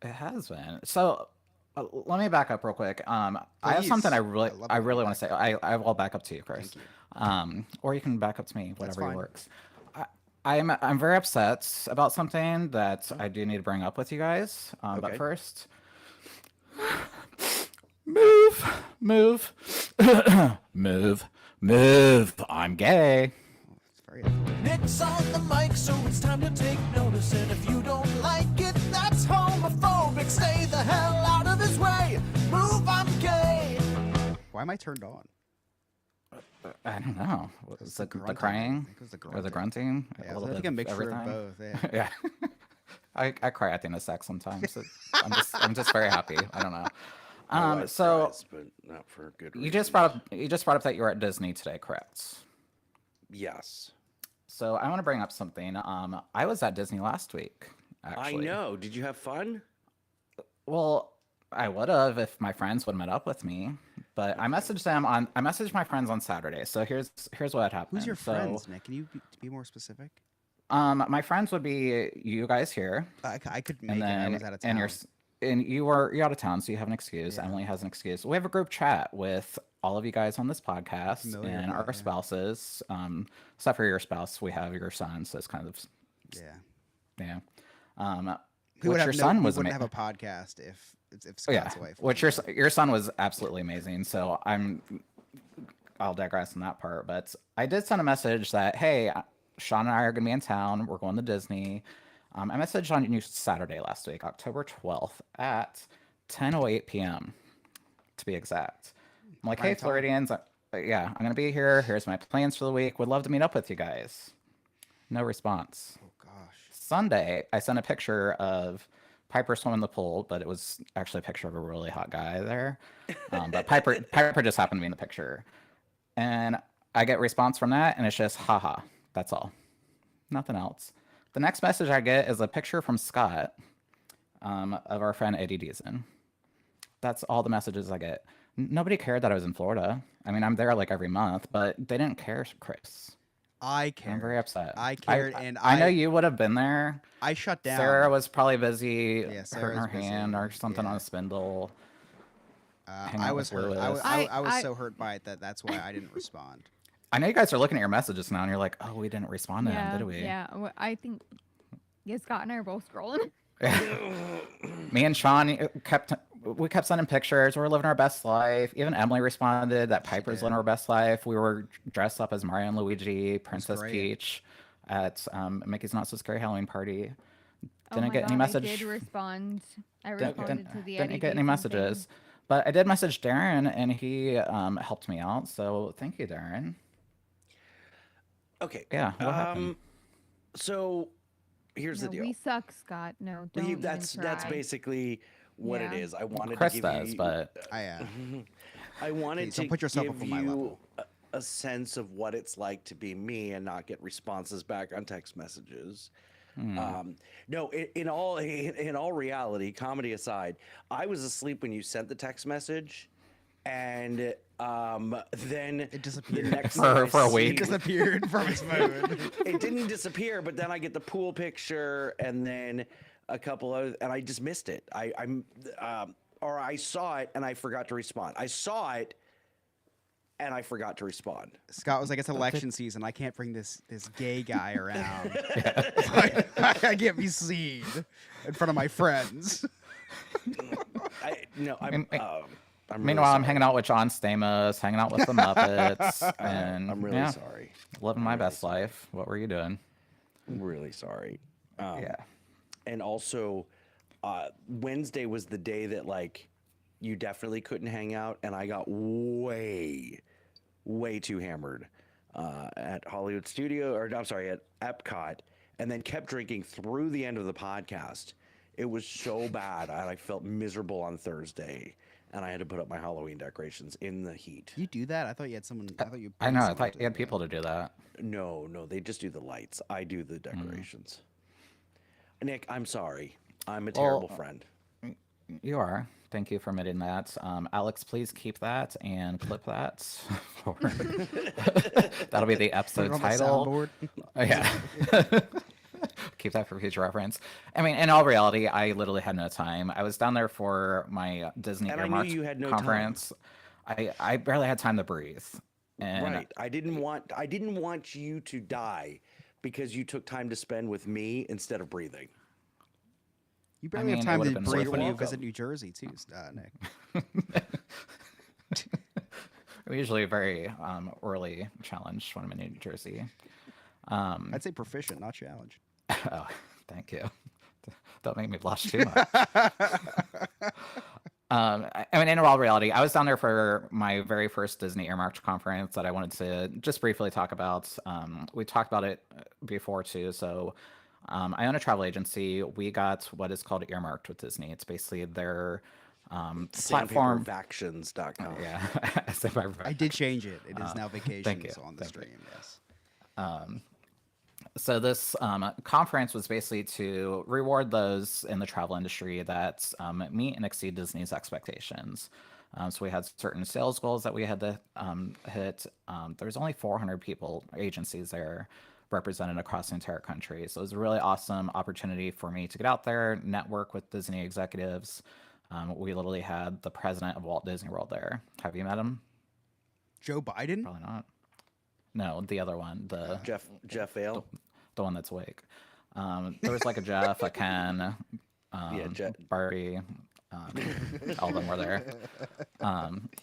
It has been. So let me back up real quick. I have something Please. I really I love I it when really you want to say. I will back up to you, Chris. Thank you. Or you can back up to me, whatever fine. works. I'm very upset about something that I do need to bring up with you guys. But Okay. first, move, move. I'm gay. It's very important. Nick's on the mic, so it's time to take notice. And if you don't like it, that's homophobic. Stay the hell out of his way. Move, I'm gay. Why am I turned on? I don't know. Was the the grunting. I crying think it was the or the grunting. grunting? Yeah, a I little think bit a mixture of everything. both. Yeah. Yeah. I cry at the end of sex sometimes. I'm just very happy. I don't know. My wife So cries, but not for good reason. you just brought up that you were at Disney today, correct? Yes. So I want to bring up something. I was at Disney last week. Actually. I know. Did you have fun? Well, I would have if my friends would have met up with me, but I messaged my friends on Saturday. So here's what happened. Who's your So, friends, Nick? Can you be more specific? My friends would be you guys here, I could make and it. I then was out of town. and you're out of town, so you have an excuse. Yeah. Emily has an excuse. We have a group chat with all of you guys on this podcast Familiar and with our it, yeah. spouses. Except for your spouse, we have your son, so it's kind of Yeah. yeah. We would Which have your son was wouldn't amazing. have a podcast if Scott's Oh, yeah, wife. which your son was absolutely amazing. So I'll digress on that part. But I did send a message that, hey, Sean and I are gonna be in town. We're going to Disney. I messaged on you Saturday last week, October 12th at 10:08 p.m. to be exact. I'm like, hey, Prime time. Floridians, yeah, I'm gonna be here. Here's my plans for the week. Would love to meet up with you guys. No response. Oh gosh. Sunday, I sent a picture of Piper swimming in the pool, but it was actually a picture of a really hot guy there. But Piper just happened to be in the picture, and I get response from that, and it's just haha. That's all. Nothing else. The next message I get is a picture from Scott, of our friend Eddie Deason. That's all the messages I get. Nobody cared that I was in Florida. I mean, I'm there like every month, but they didn't care, Chris. I I'm cared. very upset. I cared, and I know you would have been there. I shut down. Sarah was probably busy Yeah, Sarah hurting her was busy, hand or something on yeah. a spindle. hang I out was with hurt. Lewis. I was I- so hurt by it that's why I didn't respond. I know you guys are looking at your messages now and you're like, oh, we didn't respond to him, did we? Yeah, I think Scott and I are both scrolling. Me and Sean kept sending pictures. We were living our best life. Even Emily responded that Piper's living her best life. We were dressed up as Mario and Luigi, Princess great. Peach, at Mickey's Not So Scary Halloween party. Oh Didn't my get any God, message. I did respond. I Didn't- responded to the didn't Eddie get any Deason messages, thing. but I did message Darren and he helped me out. So thank you, Darren. Okay. Yeah, what happened? So here's No, the deal. we suck, Scott. No, don't even That's try. basically what it Yeah. is. I wanted Chris to give does, you. but I wanted Please, to don't put yourself give up on my you level. a sense of what it's like to be me and not get responses back on text messages. No, in all reality, comedy aside, I was asleep when you sent the text message, and then It disappeared. The next For- thing I for a see- week. It disappeared from his phone. it didn't disappear, but then I get the pool picture and then a couple other, and I just missed it. Or I saw it and I forgot to respond. I saw it and I forgot to respond. Scott was like, "It's election season. I can't bring this gay guy around. I can't be seen in front of my friends." I'm really meanwhile, I'm sorry. hanging out with John Stamos, hanging out with the Muppets, and I'm really yeah, sorry. living my best life. What were you doing? I'm really sorry. Yeah. And also, Wednesday was the day that like you definitely couldn't hang out, and I got way too hammered at Hollywood Studio, or I'm sorry, at Epcot, and then kept drinking through the end of the podcast. It was so bad. I like felt miserable on Thursday, and I had to put up my Halloween decorations in the heat. You do that? I thought you had someone. I thought you. I paid know. I someone thought to you had do people to do that. No, they just do the lights. I do the decorations. Nick, I'm sorry. I'm a terrible friend. You are. Thank you for admitting that. Alex, please keep that and clip that. That'll be the Put episode it on the title. soundboard. Oh, yeah. Keep that for future reference. I mean, in all reality, I literally had no time. I was down there for my Disney And I knew Earmarked you had no time. conference. I barely had time to breathe. And Right. I didn't want you to die because you took time to spend with me instead of breathing. You barely mean, have it time would've to been breathe worth when it. you visit New Jersey too, Nick. I'm usually very early challenged when I'm in New Jersey. I'd say proficient, not challenged. Oh, thank you. Don't make me blush too much. I mean, in all reality, I was down there for my very first Disney Earmarked conference that I wanted to just briefly talk about. We talked about it before too. So I own a travel agency. We got what is called Earmarked with Disney. It's basically their platform. Sandpaperfactions.com. Yeah. I did change it. It is now vacations you, on the thank you. stream. Yes. So this conference was basically to reward those in the travel industry that meet and exceed Disney's expectations. So we had certain sales goals that we had to hit. There was only 400 agencies there represented across the entire country. So it was a really awesome opportunity for me to get out there, network with Disney executives. We literally had the president of Walt Disney World there. Have you met him? Joe Biden. Probably not. No, the other one, the Jeff Vail. one that's awake. There was like a Jeff, a Ken, Barbie. All of them were there.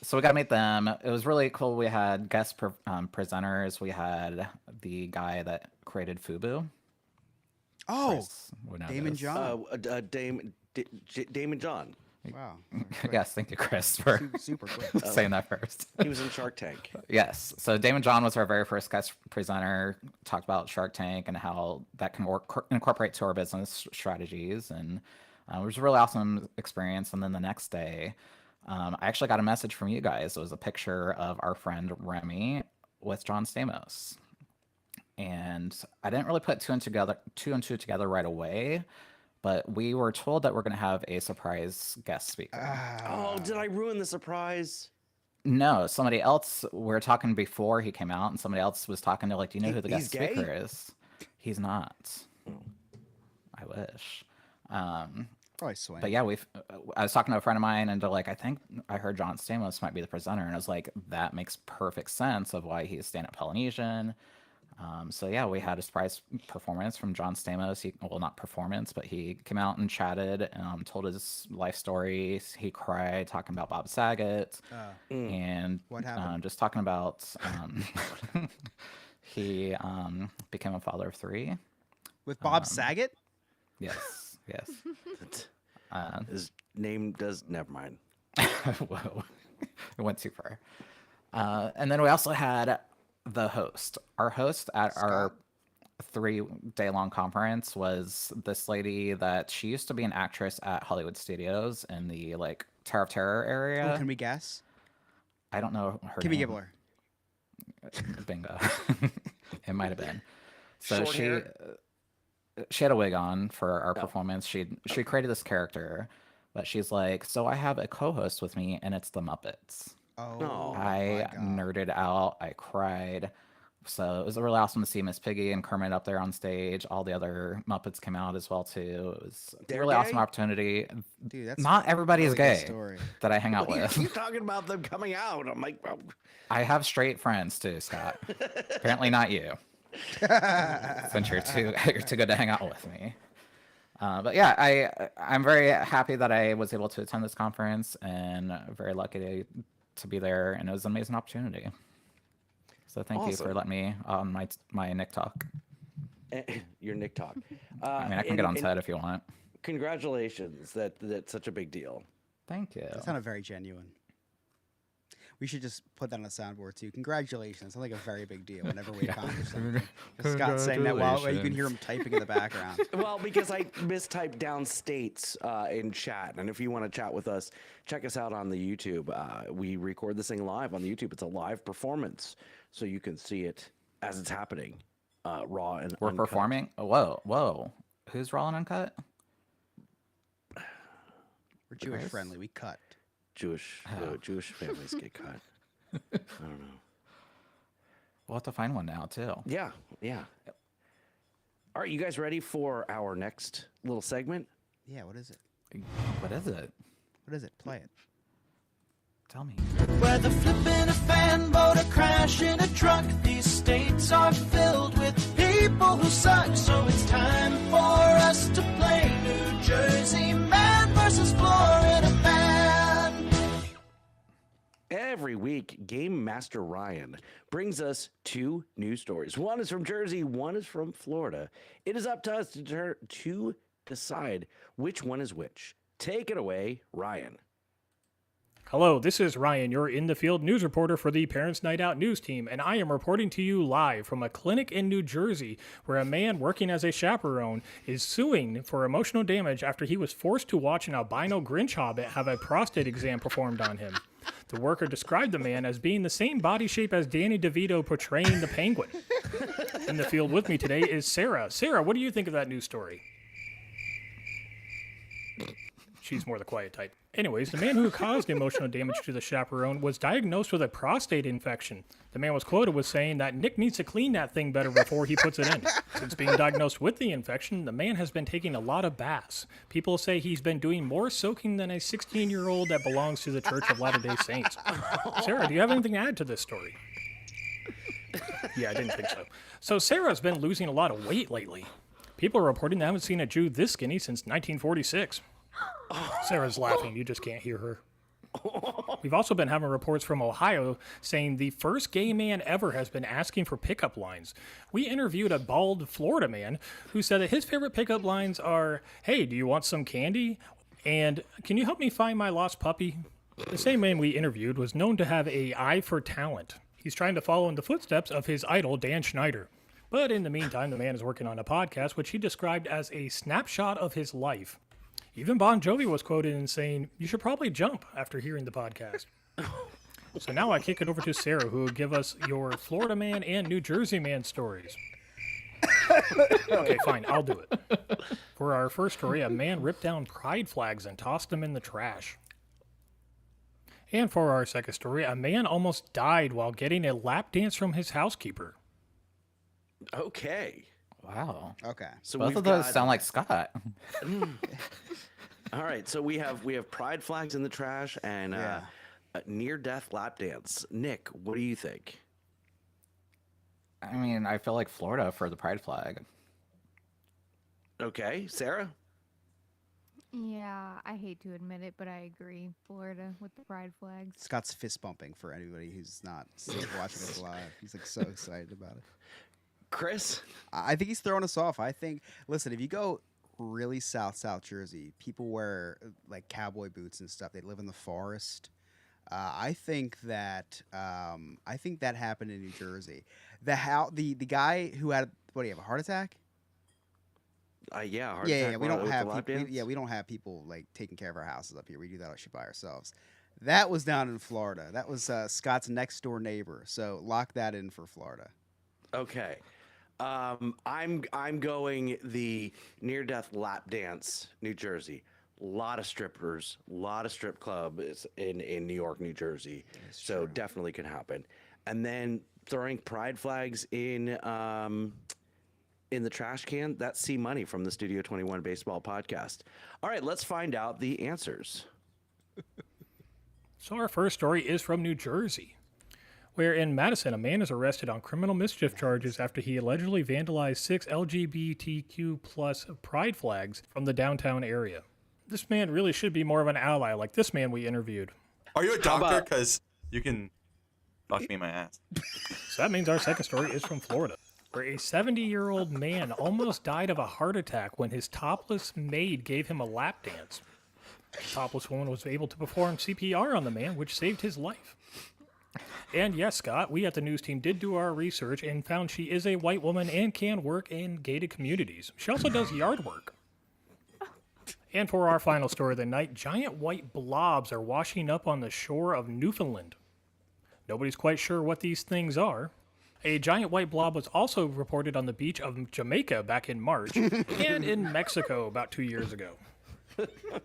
So we got to meet them. It was really cool. We had guest presenters. We had the guy that created FUBU. Oh, Chris would know Damon this. John. Damon John. Wow. Yes, thank you, Chris, for Super quick. saying that first. He was in Shark Tank. Yes. So Damon John was our very first guest presenter. Talked about Shark Tank and how that can incorporate to our business strategies, and it was a really awesome experience. And then the next day, I actually got a message from you guys. It was a picture of our friend Remy with John Stamos, and I didn't really put two and two together right away. But we were told that we're going to have a surprise guest speaker. Oh, did I ruin the surprise? No, somebody else. We were talking before he came out, and somebody else was talking to, like, do you know who the He's guest gay? speaker is? He's not. I wish. Probably swing. But yeah, I was talking to a friend of mine, and they're like, I think I heard John Stamos might be the presenter, and I was like, that makes perfect sense of why he's stand-up Polynesian. So yeah, we had a surprise performance from John Stamos. Well, not performance, but he came out and chatted, told his life story. He cried talking about Bob Saget, and What happened? just talking about he became a father of 3. With Bob Saget? Yes, yes. His name does. Never mind. Whoa, it went too far. And then we also had the host. Our host at our 3-day-long conference was this lady that she used to be an actress at Hollywood Studios in the like Tower of Terror area. Oh, can we guess? I don't know her Kimmy name. Gibbler. Bingo. It might have been. So Short hair? she had a wig on for our performance. She created this character, but she's like, so I have a co-host with me, and it's the Muppets. Oh, I my God. nerded out. I cried. So it was really awesome to see Miss Piggy and Kermit up there on stage. All the other Muppets came out as well too. It was a They're really awesome gay? opportunity. Dude, that's Not everybody is really good gay story. that I hang out You with. keep talking about them coming out. I'm like, oh. I have straight friends too, Scott. Apparently not you, since you're too good to hang out with me. But yeah, I'm very happy that I was able to attend this conference, and very lucky to be there, and it was an amazing opportunity. So thank you for Awesome. letting me on my Nick Talk. Your Nick Talk. I mean, I can get on set if you want. Congratulations. That's such a big deal. Thank you. That sounded very genuine. We should just put that on a soundboard too. Congratulations. Sounds like a very big deal whenever we accomplish something. Scott saying that while you can hear him typing in the background. Well, because I mistyped down states in chat. And if you want to chat with us, check us out on the YouTube. We record this thing live on the YouTube. It's a live performance, so you can see it as it's happening, raw and We're uncut. performing. Whoa. Who's raw and uncut? We're Jewish friendly. We cut. Jewish families get cut. I don't know. We'll have to find one now too. Yeah. All right, you guys ready for our next little segment? Yeah, what is it? What is it? What is it? Play it. Tell me. Whether flipping a fan boat or crashing a truck, these states are filled with people who suck. So it's time for us to play New Jersey Man versus Florida Man. Every week, Game Master Ryan brings us 2 news stories. One is from Jersey, one is from Florida. It is up to us to decide which one is which. Take it away, Ryan. Hello, this is Ryan, your in-the-field news reporter for the Parents Night Out news team, and I am reporting to you live from a clinic in New Jersey where a man working as a chaperone is suing for emotional damage after he was forced to watch an albino Grinch hobbit have a prostate exam performed on him. The worker described the man as being the same body shape as Danny DeVito portraying the Penguin. In the field with me today is Sarah. Sarah, what do you think of that news story? She's more the quiet type. Anyways, the man who caused emotional damage to the chaperone was diagnosed with a prostate infection. The man was quoted with saying that Nick needs to clean that thing better before he puts it in. Since being diagnosed with the infection, the man has been taking a lot of baths. People say he's been doing more soaking than a 16-year-old that belongs to the Church of Latter-day Saints. Sarah, do you have anything to add to this story? Yeah, I didn't think so. So Sarah's been losing a lot of weight lately. People are reporting they haven't seen a Jew this skinny since 1946. Sarah's laughing. You just can't hear her. We've also been having reports from Ohio saying the first gay man ever has been asking for pickup lines. We interviewed a bald Florida man who said that his favorite pickup lines are, "Hey, do you want some candy?" And can you help me find my lost puppy? The same man we interviewed was known to have an eye for talent. He's trying to follow in the footsteps of his idol, Dan Schneider. But in the meantime, the man is working on a podcast which he described as a snapshot of his life. Even Bon Jovi was quoted in saying, "You should probably jump," after hearing the podcast. So now I kick it over to Sarah, who will give us your Florida man and New Jersey man stories. Okay, fine, I'll do it. For our first story, a man ripped down pride flags and tossed them in the trash. And for our second story, a man almost died while getting a lap dance from his housekeeper. Okay. Wow. Okay. So Both we've of those got- sound like Scott. All right, so we have pride flags in the trash and Yeah. a near-death lap dance. Nick, what do you think? I mean, I feel like Florida for the pride flag. Okay, Sarah? Yeah, I hate to admit it, but I agree. Florida with the pride flags. Scott's fist bumping for anybody who's not watching us live. He's like so excited about it. Chris? I think he's throwing us off. I think, listen, if you go really South Jersey, people wear like cowboy boots and stuff. They live in the forest. I think that happened in New Jersey. The guy who had, what do you have, a heart attack? Yeah, heart Yeah, attack we while don't with the have lap people, dance? we don't have people like taking care of our houses up here. We do that shit by ourselves. That was down in Florida. That was Scott's next door neighbor. So lock that in for Florida. Okay. I'm going the near-death lap dance, New Jersey. A lot of strippers, a lot of strip clubs in New York, New Jersey. So definitely could happen. And then throwing pride flags in the trash can, that's C Money from the Studio 21 Baseball Podcast. All right, let's find out the answers. So our first story is from New Jersey, where in Madison, a man is arrested on criminal mischief charges after he allegedly vandalized 6 LGBTQ plus pride flags from the downtown area. This man really should be more of an ally like this man we interviewed. Are you a doctor? about- Because you can fuck me in my ass. So that means our second story is from Florida, where a 70-year-old man almost died of a heart attack when his topless maid gave him a lap dance. The topless woman was able to perform CPR on the man, which saved his life. And yes, Scott, we at the news team did do our research and found she is a white woman and can work in gated communities. She also does yard work. And for our final story of the night, giant white blobs are washing up on the shore of Newfoundland. Nobody's quite sure what these things are. A giant white blob was also reported on the beach of Jamaica back in March and in Mexico about 2 years ago.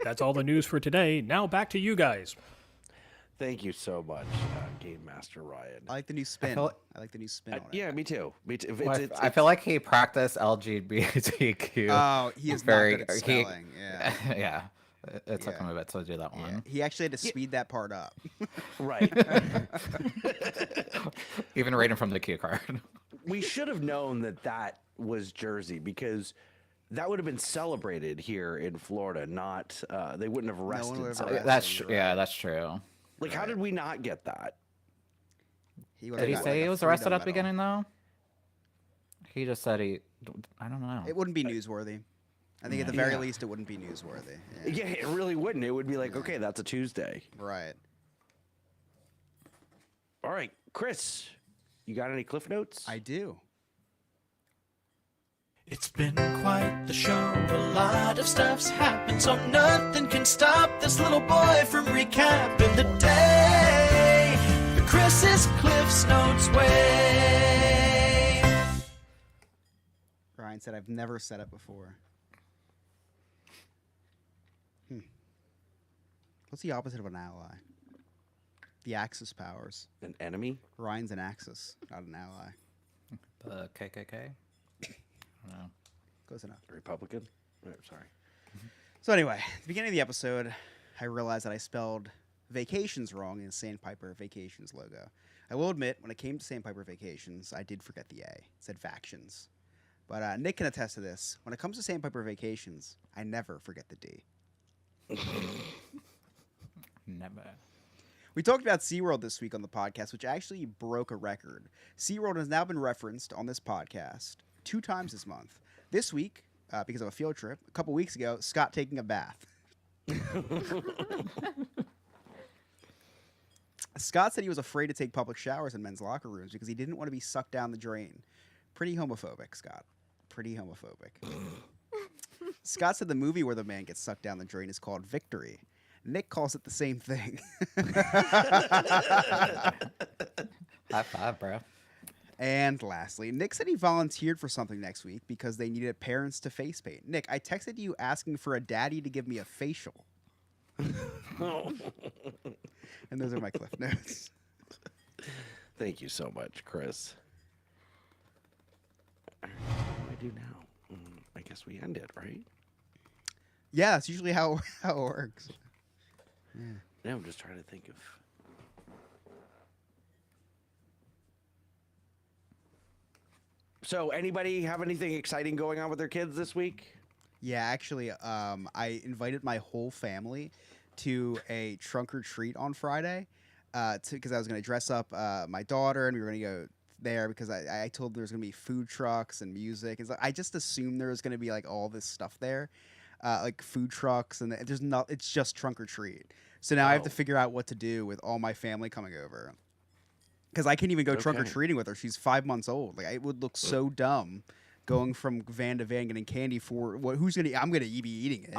That's all the news for today. Now back to you guys. Thank you so much, Game Master Ryan. I like the new spin. feel- I like the new spin on it. Yeah, me too. Me too. Well, I feel like he practiced LGBTQ. Oh, he is very. not good at spelling. Yeah. Yeah, it took Yeah. him a bit to do that Yeah. one. He actually had to speed that part up. right. Even reading from the cue card. We should have known that was Jersey because that would have been celebrated here in Florida. Not they wouldn't have arrested. would have somebody. arrested. Yeah, that's true. Like, how did we not get that? He would Did he have say gotten, he like, was a arrested freedom at the medal. beginning though? He just said he. I don't know. It wouldn't be newsworthy. I think at the very least it wouldn't be newsworthy. Yeah. Yeah, it really wouldn't. It would be like, okay, that's a Tuesday. Right. All right, Chris, you got any cliff notes? I do. It's been quite the show. A lot of stuff's happened, so nothing can stop this little boy from recapping the day the Chris's Cliff's Notes way. Ryan said, I've never said it before. What's the opposite of an ally? The Axis powers. An enemy? Ryan's an Axis, not an ally. The KKK. No. Close enough. Republican? Oh, sorry. So anyway, at the beginning of the episode, I realized that I spelled vacations wrong in Sandpiper Vacations logo. I will admit, when it came to Sandpiper Vacations, I did forget the A. It said Factions. But Nick can attest to this. When it comes to Sandpiper Vacations, I never forget the D. Never. We talked about SeaWorld this week on the podcast, which actually broke a record. SeaWorld has now been referenced on this podcast 2 times this month. This week, because of a field trip, a couple weeks ago, Scott taking a bath. Scott said he was afraid to take public showers in men's locker rooms because he didn't want to be sucked down the drain. Pretty homophobic, Scott. Pretty homophobic. Scott said the movie where the man gets sucked down the drain is called Victory. Nick calls it the same thing. High five, bro. And lastly, Nick said he volunteered for something next week because they needed parents to face paint. Nick, I texted you asking for a daddy to give me a facial. And those are my cliff notes. Thank you so much, Chris. What do I do now? I guess we end it, right? Yeah, that's usually how it works. Yeah, I'm just trying to think of. So, anybody have anything exciting going on with their kids this week? Yeah, actually, I invited my whole family to a trunk or treat on Friday because I was going to dress up my daughter and we were going to go there because I told there was going to be food trucks and music. And so I just assumed there was going to be like all this stuff there, like food trucks, and there's not. It's just trunk or treat. So now I have to figure out what to do with all my family coming over. Because I can't even go trunk or treating with her. She's 5 months old. Like it would look so dumb going from van to van getting candy for what? Who's gonna? I'm gonna be eating it.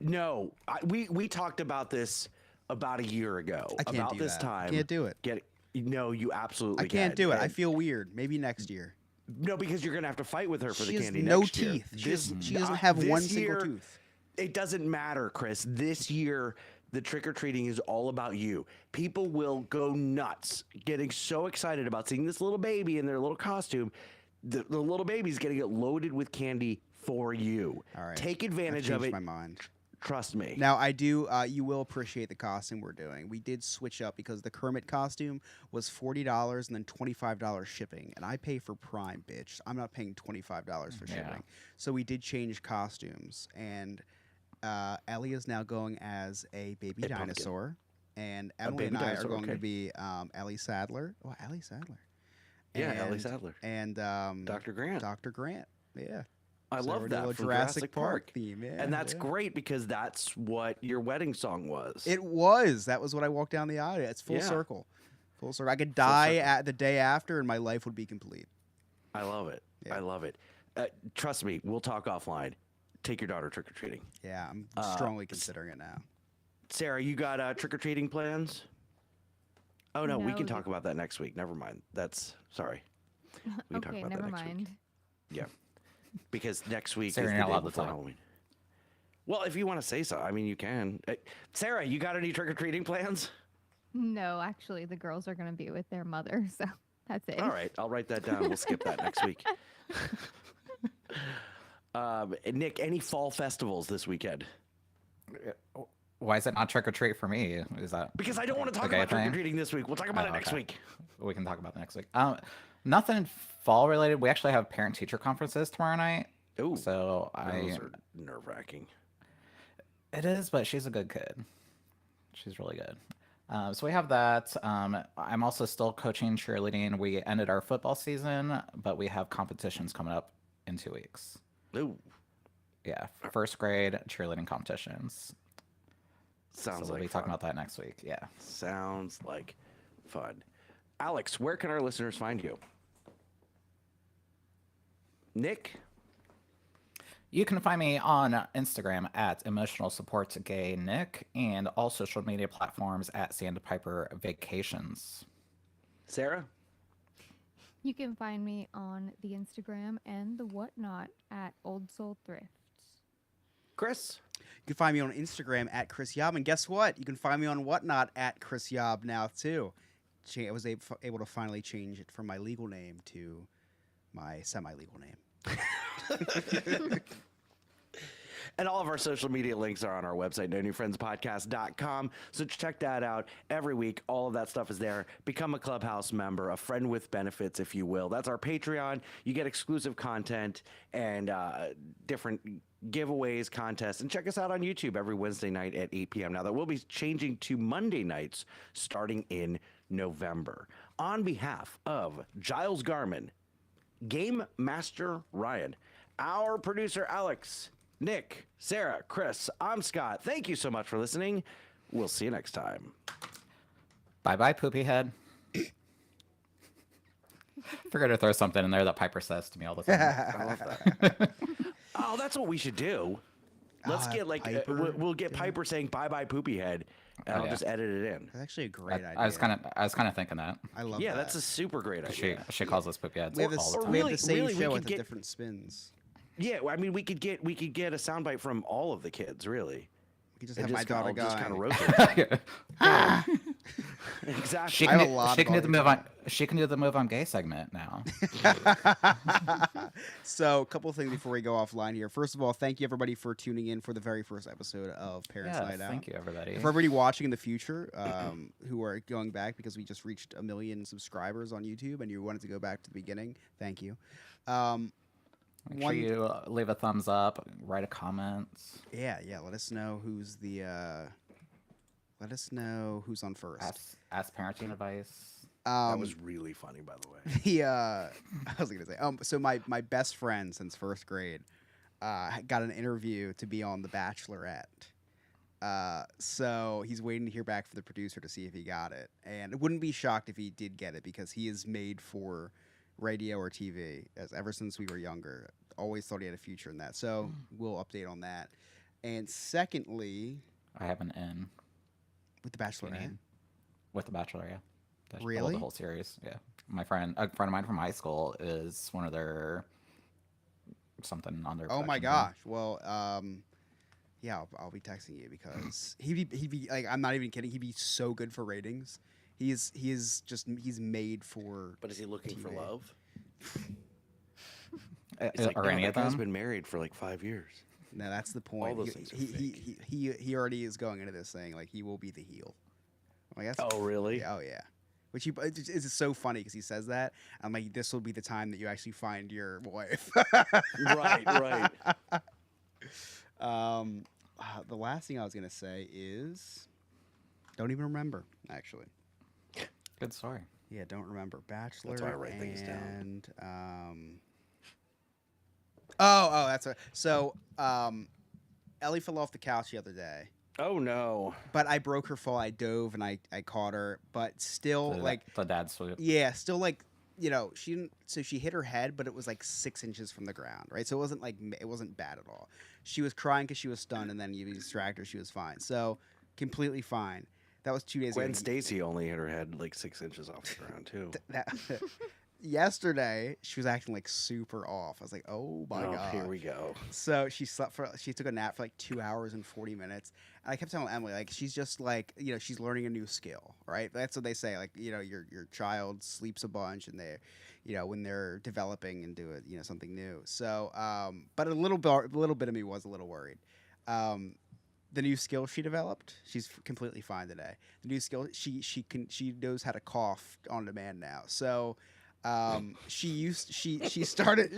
No, we talked about this about a year ago. I can't about do this that. time. Can't do it. No, you absolutely I can't can. do it. I And- feel weird. Maybe next year. No, because you're gonna have to fight with her for She the has candy no next year. teeth. She doesn't have one this single year, tooth. It doesn't matter, Chris. This year, the trick-or-treating is all about you. People will go nuts, getting so excited about seeing this little baby in their little costume. The little baby's getting it loaded with candy for you. All right. Take I've advantage of changed it. my mind. Trust me. Now I do. You will appreciate the costume we're doing. We did switch up because the Kermit costume was $40 and then $25 shipping, and I pay for Prime, bitch. I'm not paying $25 for shipping. So we did change costumes, and Ellie is now going as a baby A pumpkin. dinosaur, and A Emily baby and I dinosaur, are going to okay. be Ellie Sadler. Oh, Ellie Sadler. Yeah, Ellie And- Sadler. And Dr. Grant. Dr. Grant. Yeah. I So love we're doing a that little from Jurassic Park. theme. Yeah, And that's yeah. great because that's what your wedding song was. It was. That was what I walked down the aisle. It's full Yeah. circle. Full circle. I could die circle. at the day after, and my life would be complete. I love it. Yeah. I love it. Trust me, we'll talk offline. Take your daughter trick or treating. Yeah, I'm strongly considering it now. Sarah, you got trick or treating plans? Oh no, we No, can the- talk about that next week. Never mind. That's sorry. We can talk Okay, about never that next week. mind. Yeah, because next week Sarah, is the you're not day allowed to before talk. Halloween. Well, if you want to say so, I mean you can. Sarah, you got any trick or treating plans? No, actually, the girls are going to be with their mother, so that's it. All right, I'll write that down. We'll skip that next week. Nick, any fall festivals this weekend? Why is it not trick or treat for me? Is that Because I don't want to talk Okay, about trick or thing? treating this week. We'll talk about Oh, it next okay. week. We can talk about it next week. Nothing fall related. We actually have parent teacher conferences tomorrow night. Ooh, So those are nerve wracking. It is, but she's a good kid. She's really good. So we have that. I'm also still coaching cheerleading. We ended our football season, but we have competitions coming up in 2 weeks. Ooh, Yeah, first grade cheerleading competitions. sounds So we'll like be talking fun. about that next week. Yeah. Sounds like fun. Alex, where can our listeners find you? Nick? You can find me on Instagram at Emotional Support Gay Nick and all social media platforms at Sandpiper Vacations. Sarah? You can find me on the Instagram and the whatnot at Old Soul Thrifts. Chris? You can find me on Instagram at Chris Yob, and guess what? You can find me on Whatnot at Chris Yob now too. I was able to finally change it from my legal name to my semi-legal name. And all of our social media links are on our website, nonewfriendspodcast.com. So check that out every week. All of that stuff is there. Become a Clubhouse member, a friend with benefits, if you will. That's our Patreon. You get exclusive content and different giveaways, contests. And check us out on YouTube every Wednesday night at 8 p.m. Now, that will be changing to Monday nights starting in November. On behalf of Giles Garman, Game Master Ryan, our producer Alex, Nick, Sarah, Chris, I'm Scott. Thank you so much for listening. We'll see you next time. Bye-bye, poopy head. Forgot to throw something in there that Piper says to me all the time. I love that. Oh, that's what we should do. Let's get like Piper. we'll get Piper saying "bye bye poopy head," and I'll yeah. just edit it in. That's actually a great idea. I was kind of thinking that. I love Yeah, that. that's a super great idea. She calls us poopy heads we have all this, the time. we have Really- the same really, we show could with the get- different spins. Yeah, I mean, we could get a soundbite from all of the kids, really. We could just And have my daughter just kind of going. rotate. Exactly. She I can, have a do, lot she of can do the volume. move on. She can do the move on gay segment now. So, a couple of things before we go offline here. First of all, thank you everybody for tuning in for the very first episode of Parents Yes, Night Out. thank you, everybody. For everybody watching in the future, who are going back because we just reached 1 million subscribers on YouTube, and you wanted to go back to the beginning, thank you. Make sure you leave a thumbs up, write a comment. Yeah. Let us know who's the. Let us know who's on first. Ask parenting advice. That was really funny, by the way. I was gonna say. So my best friend since first grade, got an interview to be on The Bachelorette. So he's waiting to hear back from the producer to see if he got it, and I wouldn't be shocked if he did get it because he is made for radio or TV. Ever since we were younger, always thought he had a future in that. So we'll update on that. And secondly, I have an N with The Bachelorette. with The Bachelor. Yeah. Really? The whole series. Yeah. A friend of mine from high school is one of their something on their. Oh my production team. gosh. Well, yeah, I'll be texting you because he'd be like, I'm not even kidding. He'd be so good for ratings. He's made for. But is he looking for TV. love? Are "No, any that of guy's them? been married for like 5 years. No, that's the point. those things are He already is going into this thing like he will be the heel. I'm like, that's Oh, really? Oh yeah. Which it's so funny because he says that. I'm like, this will be the time that you actually find your wife. Right. The last thing I was gonna say is, don't even remember actually. Good story. Yeah, don't remember. Bachelor. That's why I write things down. And that's a so. Ellie fell off the couch the other day, Oh no. but I broke her fall. I dove and I caught her, but still The dad swoop. yeah, still she didn't. So she hit her head, but it was like 6 inches from the ground, right? So it wasn't it wasn't bad at all. She was crying because she was stunned, and then you distract her. She was fine. So completely fine. That was 2 days Gwen ago. Stacy only hit her head like 6 inches off the ground too. Yesterday, she was acting like super off. I was like, oh my god. Here we go. So she took a nap for like 2 hours and 40 minutes. And I kept telling Emily, like, she's just like, she's learning a new skill, right? That's what they say. Like, your child sleeps a bunch and they, when they're developing and do it, something new. So, but a little bit of me was a little worried. The new skill she developed, she's completely fine today. The new skill, she knows how to cough on demand now. So, she started.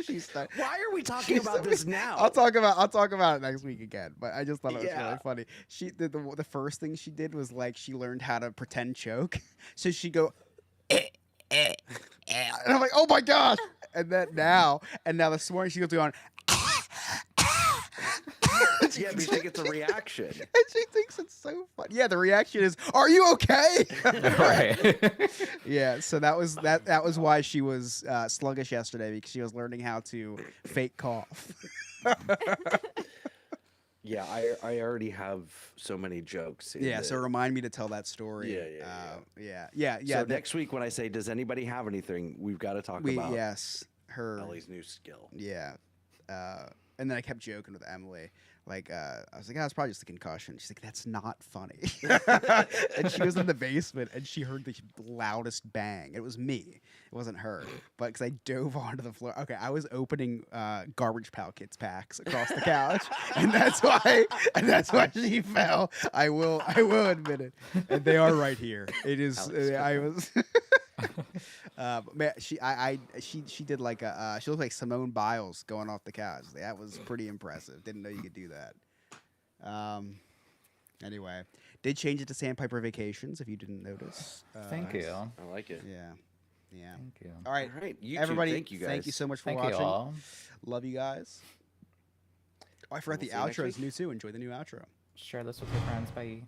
Why are we talking about this now? I'll talk about it next week again. But I just thought it was Yeah. really funny. She the first thing she did was like she learned how to pretend choke. So she'd go, and I'm like, oh my gosh! And now this morning she goes going. Yeah, because she gets a reaction. And she thinks it's so funny. Yeah, the reaction is, "Are you okay?" Right. Yeah, so that was why she was sluggish yesterday because she was learning how to fake cough. Yeah, I already have so many jokes. in Yeah, the- so remind me to tell that story. Yeah. So next week when I say, does anybody have anything, we've got to talk about her. Ellie's new skill. Yeah, and then I kept joking with Emily. Like, I was like, it's probably just a concussion. She's like, that's not funny. And she was in the basement, and she heard the loudest bang. It was me. It wasn't her. But because I dove onto the floor. Okay, I was opening Garbage Pail Kids packs across the couch, and that's why she fell. I will admit it. And they are right here. It is. I was. Man, she did like she looked like Simone Biles going off the couch. That was pretty impressive. Didn't know you could do that. Anyway, did change it to Sandpiper Vacations if you didn't notice. Thank you. I like it. Yeah. Thank you. All right, All right, YouTube, everybody. thank you guys. Thank you so much for Thank watching. you all. Love you guys. Oh, I forgot the We'll see you next outro is week. new too. Enjoy the new outro. Share this with your friends. Bye.